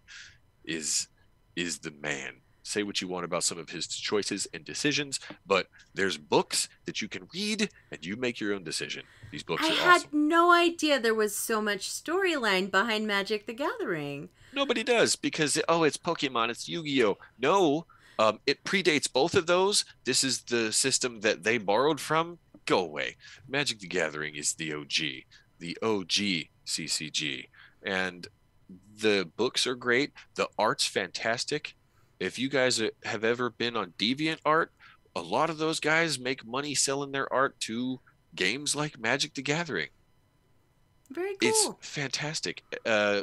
is the man. Say what you want about some of his choices and decisions, but there's books that you can read and you make your own decision. These I books are awesome. had no idea there was so much storyline behind Magic the Gathering. Nobody does because oh, it's Pokemon, it's Yu-Gi-Oh. No, it predates both of those. This is the system that they borrowed from. Go away. Magic the Gathering is the OG CCG, and the books are great. The art's fantastic. If you guys have ever been on DeviantArt, a lot of those guys make money selling their art to games like Magic the Gathering. Very It's cool. fantastic.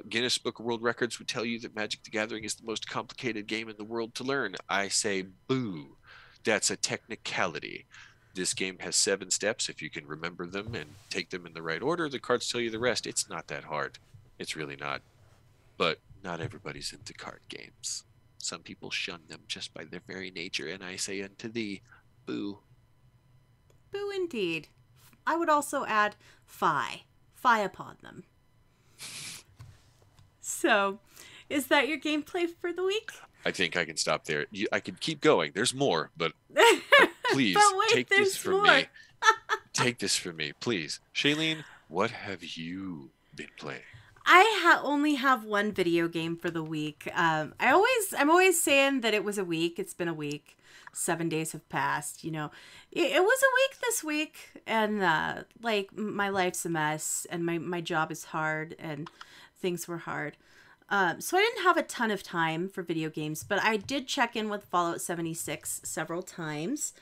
Guinness Book of World Records would tell you that Magic the Gathering is the most complicated game in the world to learn. I say boo that's a technicality. This game has 7 steps. If you can remember them and take them in the right order, the cards tell you the rest. It's not that hard. It's really not. But not everybody's into card games. Some people shun them just by their very nature, and I say unto thee, boo. Boo indeed. I would also add fie. Fie upon them. So, is that your gameplay for the week? I think I can stop there. I could keep going. There's more, but please But wait, take this there's from more. me. Take this from me, please. Shaline, what have you been playing? I only have one video game for the week. I'm always saying that it was a week. It's been a week. 7 days have passed. You know, it was a week this week, and like my life's a mess, and my job is hard, and things were hard. So I didn't have a ton of time for video games, but I did check in with Fallout 76 several times.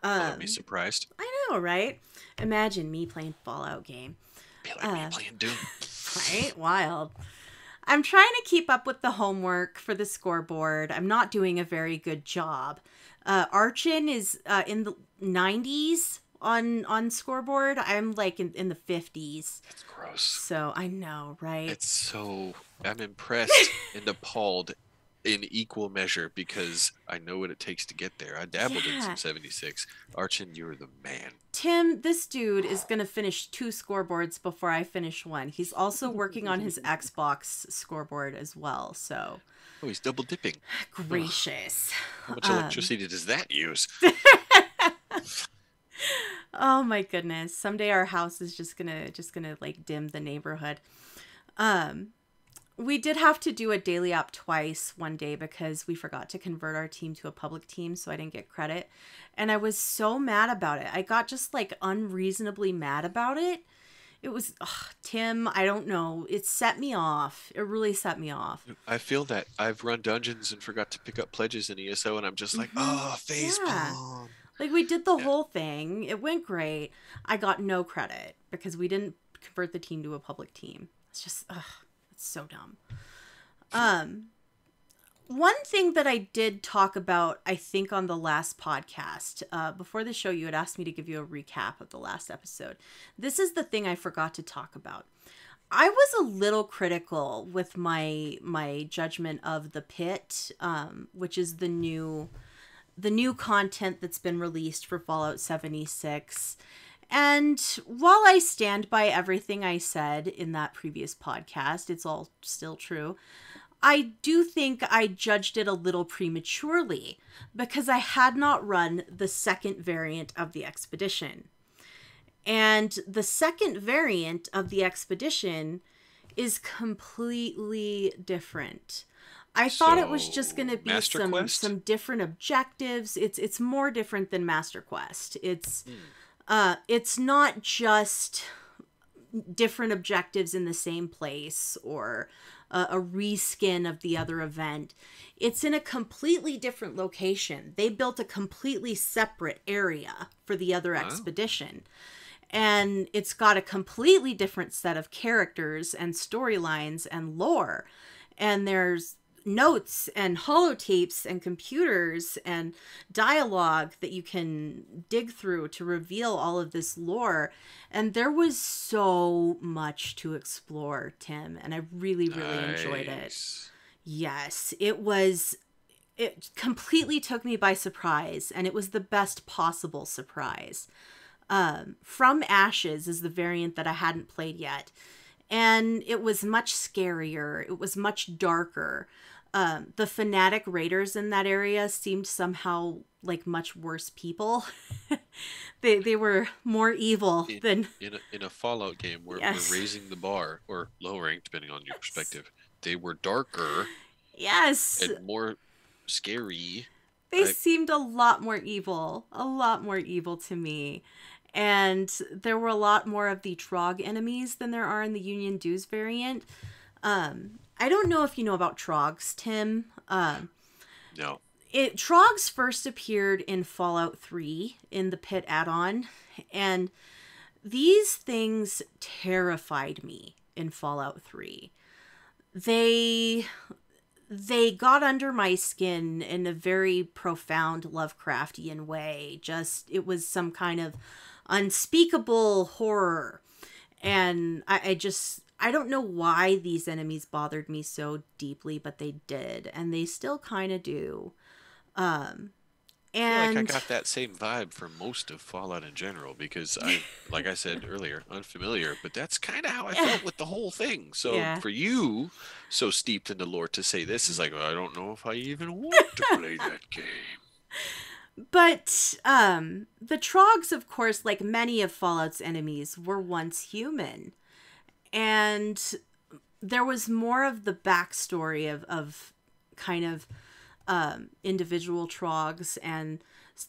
I'll be surprised. I know, right? Imagine me playing Fallout game. Be like me playing Doom. Right? Wild. I'm trying to keep up with the homework for the scoreboard. I'm not doing a very good job. Archon is in the 90s on scoreboard. I'm like in the 50s. That's gross. So I know, right? I'm impressed and appalled in equal measure because I know what it takes to get there. I dabbled in some 76. Archon, you're the man. Tim, this dude is going to finish 2 scoreboards before I finish one. He's also working on his Xbox scoreboard as well, so... Oh, he's double dipping. Gracious. How much electricity does that use? Oh my goodness. Someday our house is just gonna like dim the neighborhood. We did have to do a daily app twice one day because we forgot to convert our team to a public team, so I didn't get credit. And I was so mad about it. I got just like unreasonably mad about it. It was, Tim, I don't know. It set me off. It really set me off. I feel that. I've run dungeons and forgot to pick up pledges in ESO, and I'm just like, facepalm. Like, we did the whole thing. It went great. I got no credit because we didn't convert the team to a public team. It's just, it's so dumb. One thing that I did talk about, I think, on the last podcast, before the show, you had asked me to give you a recap of the last episode. This is the thing I forgot to talk about. I was a little critical with my judgment of The Pit, which is the new content that's been released for Fallout 76. And while I stand by everything I said in that previous podcast, it's all still true. I do think I judged it a little prematurely because I had not run the second variant of the expedition. And the second variant of the expedition is completely different. I thought it was just going to be some different objectives. It's more different than Master Quest. It's not just different objectives in the same place or a reskin of the other event. It's in a completely different location. They built a completely separate area for the other expedition. And it's got a completely different set of characters and storylines and lore. And there's notes and holotapes and computers and dialogue that you can dig through to reveal all of this lore. And there was so much to explore, Tim, and I really enjoyed it. Yes, it completely took me by surprise, and it was the best possible surprise. From Ashes is the variant that I hadn't played yet. And it was much scarier. It was much darker. The fanatic raiders in that area seemed somehow like much worse people. They were more evil than in a Fallout game where we're raising the bar or lowering depending on your perspective. They were darker. Yes. And more scary. They seemed a lot more evil to me. And there were a lot more of the Trog enemies than there are in the Union Dues variant. I don't know if you know about Trogs, Tim. No. Trogs first appeared in Fallout 3 in the Pit add-on, and these things terrified me in Fallout 3. They they got under my skin in a very profound Lovecraftian way. Just, it was some kind of unspeakable horror. And I don't know why these enemies bothered me so deeply, but they did. And they still kind of do. I feel like I And got that same vibe from most of Fallout in general because like I said earlier, unfamiliar, but that's kind of how I felt with the whole thing. So yeah. for you, so steeped in the lore, to say this is like, I don't know if I even want to play that game. But the Trogs, of course, like many of Fallout's enemies, were once human. And there was more of the backstory of kind of individual Trogs, and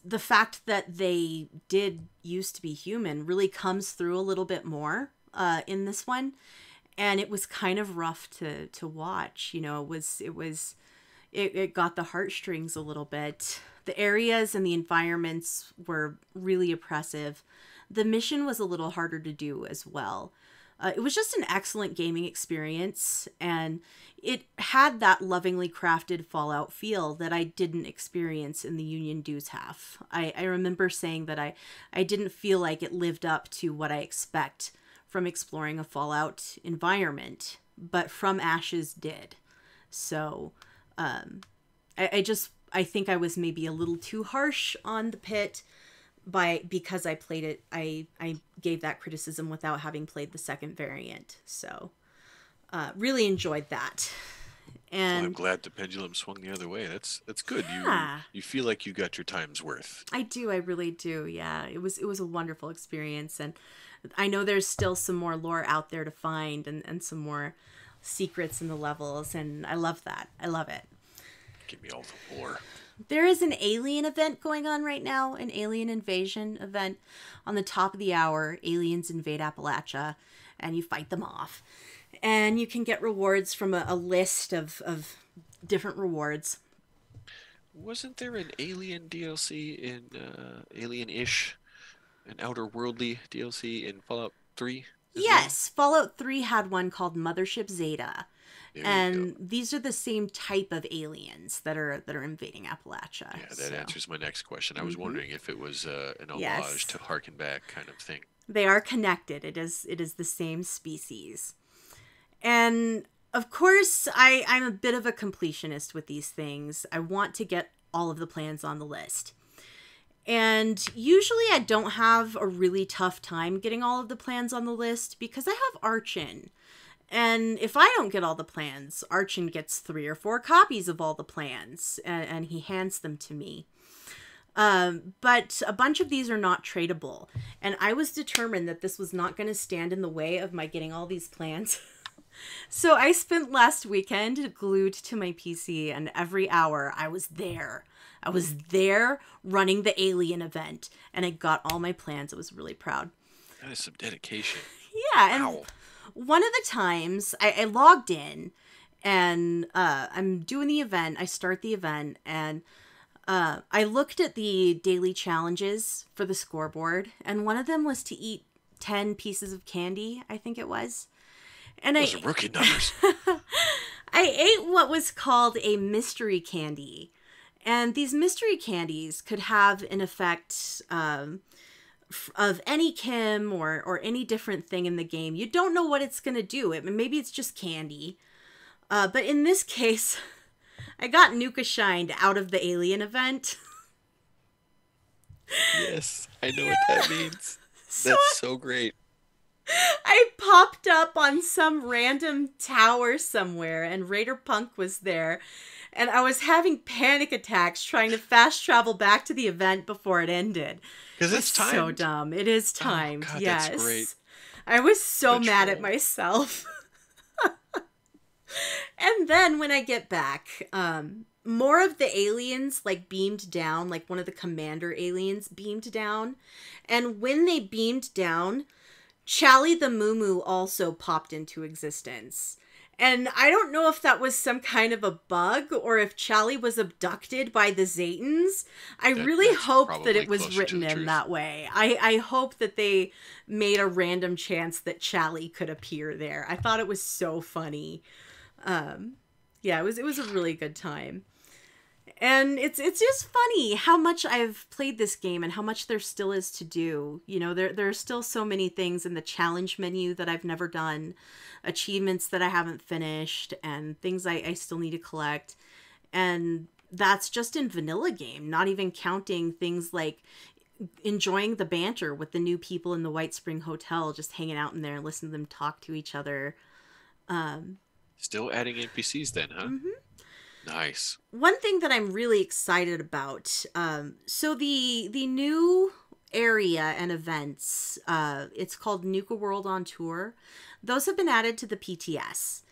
the fact that they did used to be human really comes through a little bit more in this one. And it was kind of rough to watch. You know, it got the heartstrings a little bit. The areas and the environments were really oppressive. The mission was a little harder to do as well. It was just an excellent gaming experience, and it had that lovingly crafted Fallout feel that I didn't experience in the Union Dues half. I remember saying that I didn't feel like it lived up to what I expect from exploring a Fallout environment, but From Ashes did. So I think I was maybe a little too harsh on the pit because I played it. I gave that criticism without having played the second variant. So really enjoyed that. Well, I'm And glad the pendulum swung the other way. That's good. yeah, You feel like you got your time's worth. I do. I really do. Yeah, it was a wonderful experience, and I know there's still some more lore out there to find, and some more secrets in the levels, and I love that. I love it. Give me all the lore. There is an alien event going on right now, an alien invasion event. On the top of the hour, aliens invade Appalachia, and you fight them off. And you can get rewards from a list of different rewards. Wasn't there an Alien DLC in Alien-ish, an Outer Worldly DLC in Fallout 3 as well? Yes, Fallout 3 had one called Mothership Zeta. There you go. And these are the same type of aliens that are invading Appalachia. Yeah, that So, answers my next question. I was wondering if it was an homage yes. to Harken Back kind of thing. They are connected. It is the same species. And of course, I'm a bit of a completionist with these things. I want to get all of the plans on the list. And usually I don't have a really tough time getting all of the plans on the list because I have Archon. And if I don't get all the plans, Archon gets 3 or 4 copies of all the plans, and he hands them to me. But a bunch of these are not tradable. And I was determined that this was not going to stand in the way of my getting all these plans. So I spent last weekend glued to my PC, and every hour I was there. I was there running the alien event, and I got all my plans. I was really proud. That is some dedication. Yeah, and Wow. one of the times I logged in, and I'm doing the event. I start the event, and I looked at the daily challenges for the scoreboard, and one of them was to eat 10 pieces of candy, I think it was. And Those are rookie numbers. I ate what was called a mystery candy. And these mystery candies could have an effect of any chem or any different thing in the game. You don't know what it's going to do. Maybe it's just candy. But in this case, I got Nuka Shined out of the alien event. Yes, I know what that means. So That's so great. I popped up on some random tower somewhere, and Raider Punk was there. And I was having panic attacks trying to fast travel back to the event before it ended. Because it's timed. So dumb. It is timed. God, yes. that's great. I was so mad at Control. myself. And then when I get back, more of the aliens like beamed down, like one of the commander aliens beamed down. And when they beamed down, Chally the Moo also popped into existence. And I don't know if that was some kind of a bug or if Chally was abducted by the Zetans. I really hope that it was probably closer to written the in truth. that way. I hope that they made a random chance that Chally could appear there. I thought it was so funny. Yeah, it was a really good time. And it's just funny how much I've played this game and how much there still is to do. You know, there are still so many things in the challenge menu that I've never done, achievements that I haven't finished, and things I still need to collect. And that's just in vanilla game, not even counting things like enjoying the banter with the new people in the White Spring Hotel, just hanging out in there and listening to them talk to each other. Um, Still adding NPCs then, huh? mhm. Nice. One thing that I'm really excited about, so the new area and events, it's called Nuka World on Tour. Those have been added to the PTS,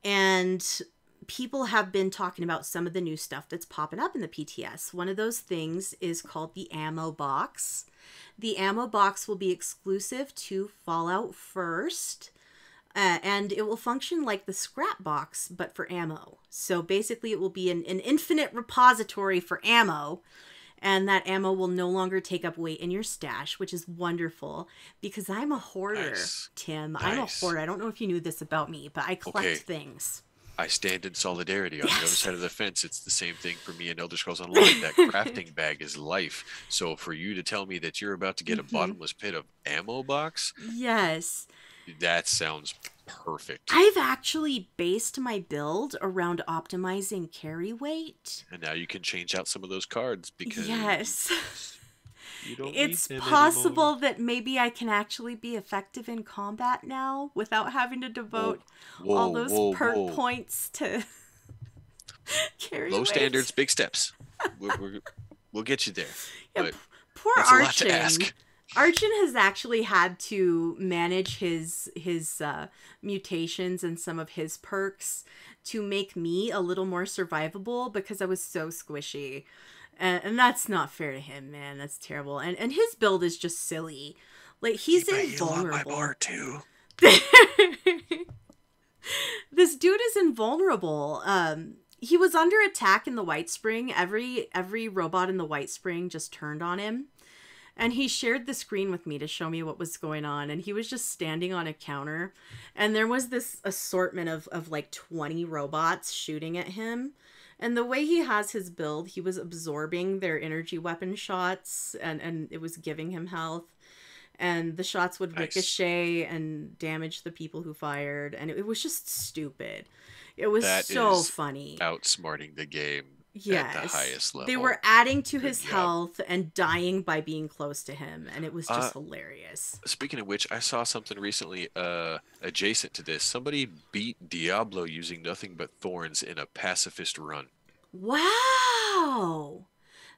and people have been talking about some of the new stuff that's popping up in the PTS. One of those things is called the ammo box. The ammo box will be exclusive to Fallout First. And it will function like the scrap box, but for ammo. So basically, it will be an infinite repository for ammo, and that ammo will no longer take up weight in your stash, which is wonderful because I'm a hoarder, Nice. Tim. I'm a Nice. hoarder. I don't know if you knew this about me, but I collect Okay. things. I stand in solidarity. On the other Yes. side of the fence, it's the same thing for me in Elder Scrolls Online. That crafting bag is life. So for you to tell me that you're about to get a Hmm. bottomless pit of ammo box, Yes. that sounds perfect. I've actually based my build around optimizing carry weight. And now you can change out some of those cards Yes. because you don't need It's them anymore. possible that maybe I can actually be effective in combat now without having to Whoa, devote all whoa, those whoa, perk whoa. points to carry Low weight. standards, big steps. We'll get you there. Yeah, But poor that's a lot to Archon. ask. Archon has actually had to manage his mutations and some of his perks to make me a little more survivable because I was so squishy. And that's not fair to him, man. That's terrible. And his build is just silly. Like he's Keep a heel on my invulnerable. bar too. This dude is invulnerable. He was under attack in the White Spring. Every robot in the White Spring just turned on him. And he shared the screen with me to show me what was going on. And he was just standing on a counter. And there was this assortment of like 20 robots shooting at him. And the way he has his build, he was absorbing their energy weapon shots and it was giving him health. And the shots would Nice. ricochet and damage the people who fired. And it was just stupid. It was That so is funny. outsmarting the game at the Yes. highest They were level. adding to Good his job. health and dying by being close to him, and it was Uh, just hilarious. Speaking of which, I saw something recently adjacent to this. Somebody beat Diablo using nothing but thorns in a pacifist run. Wow!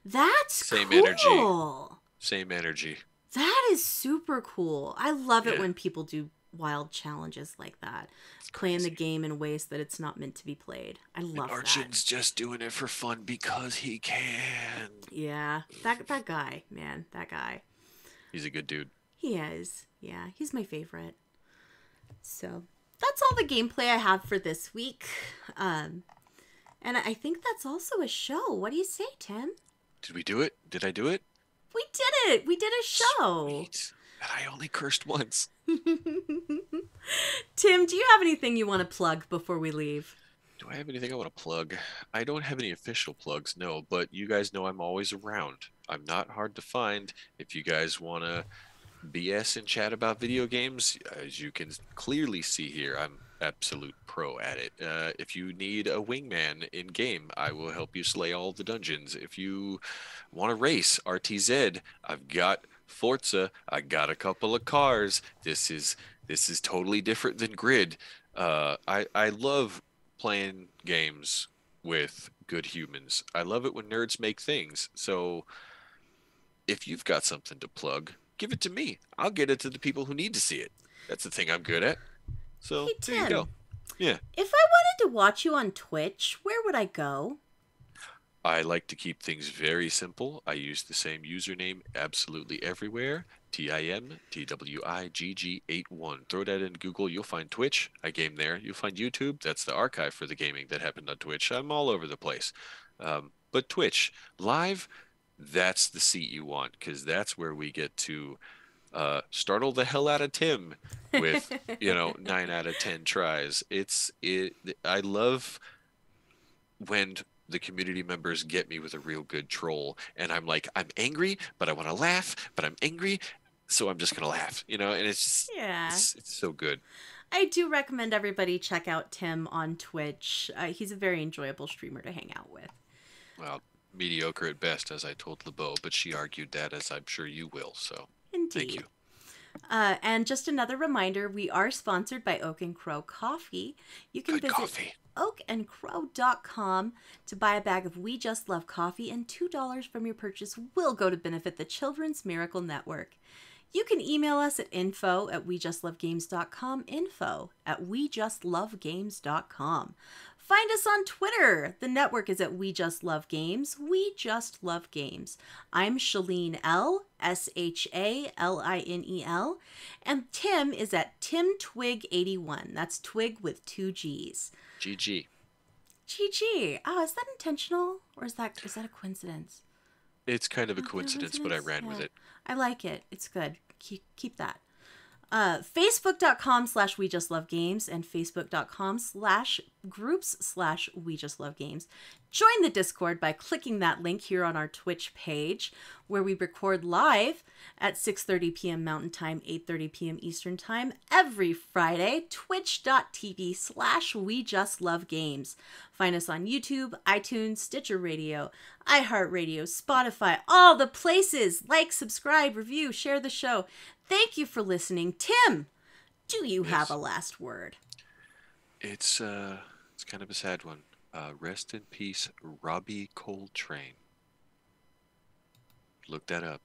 That's Same energy. cool. Same energy. That is super cool. I love it Yeah, when people do wild challenges like that. it's Playing the crazy. game in ways that it's not meant to be played. I And love that. Archin's just doing it for fun because he can. Yeah, that guy, man, that guy. He's a good dude. He is. Yeah, he's my favorite. So that's all the gameplay I have for this week. Um, and I think that's also a show. What do you say, Tim? Did we do it? Did I do it? We did it. We did a show. Sweet. And I only cursed once. Tim, do you have anything you want to plug before we leave? Do I have anything I want to plug? I don't have any official plugs, no, but you guys know I'm always around. I'm not hard to find. If you guys want to BS and chat about video games, as you can clearly see here, I'm absolute pro at it. If you need a wingman in game, I will help you slay all the dungeons. If you want to race RTZ, I've got Forza. I got a couple of cars. This is totally different than Grid. I love playing games with good humans. I love it when nerds make things. So if you've got something to plug, give it to me. I'll get it to the people who need to see it. That's the thing I'm good at. So Hey, there you go. Tim, Yeah. if I wanted to watch you on Twitch, where would I go? I like to keep things very simple. I use the same username absolutely everywhere. TIMTWIGG81. Throw that in Google. You'll find Twitch. I game there. You'll find YouTube. That's the archive for the gaming that happened on Twitch. I'm all over the place. But Twitch, live, that's the seat you want because that's where we get to startle the hell out of Tim with 9 out of 10 tries. I love when the community members get me with a real good troll, and I'm like, I'm angry, but I want to laugh, but I'm angry, so I'm just gonna laugh, and it's just Yeah. it's so good. I do recommend everybody check out Tim on Twitch. He's a very enjoyable streamer to hang out with. Well, mediocre at best, as I told LeBeau, but she argued that, as I'm sure you will. So, thank you. Indeed. And just another reminder, we are sponsored by Oak and Crow Coffee. You can Good visit coffee. oakandcrow.com to buy a bag of We Just Love Coffee, and $2 from your purchase will go to benefit the Children's Miracle Network. You can email us at info@wejustlovegames.com, info@wejustlovegames.com. Find us on Twitter. The network is at We Just Love Games. We Just Love Games. I'm Shaline L, SHALINEL, and Tim is at TimTwig81. That's Twig with two G's. GG. GG. Oh, is that intentional, or is that a coincidence? It's kind of a Oh, is that a coincidence, but I coincidence? ran with Yeah. it. I like it. It's good. Keep that. Facebook.com/We Just Love Games and Facebook.com/groups/We Just Love Games. Join the Discord by clicking that link here on our Twitch page, where we record live at 6:30 p.m. Mountain Time, 8:30 p.m. Eastern Time every Friday. Twitch.tv/We Just Love Games. Find us on YouTube, iTunes, Stitcher Radio, iHeartRadio, Spotify, all the places. Like, subscribe, review, share the show. Thank you for listening. Tim, do you have Yes. a last word? It's kind of a sad one. Rest in peace, Robbie Coltrane. Look that up.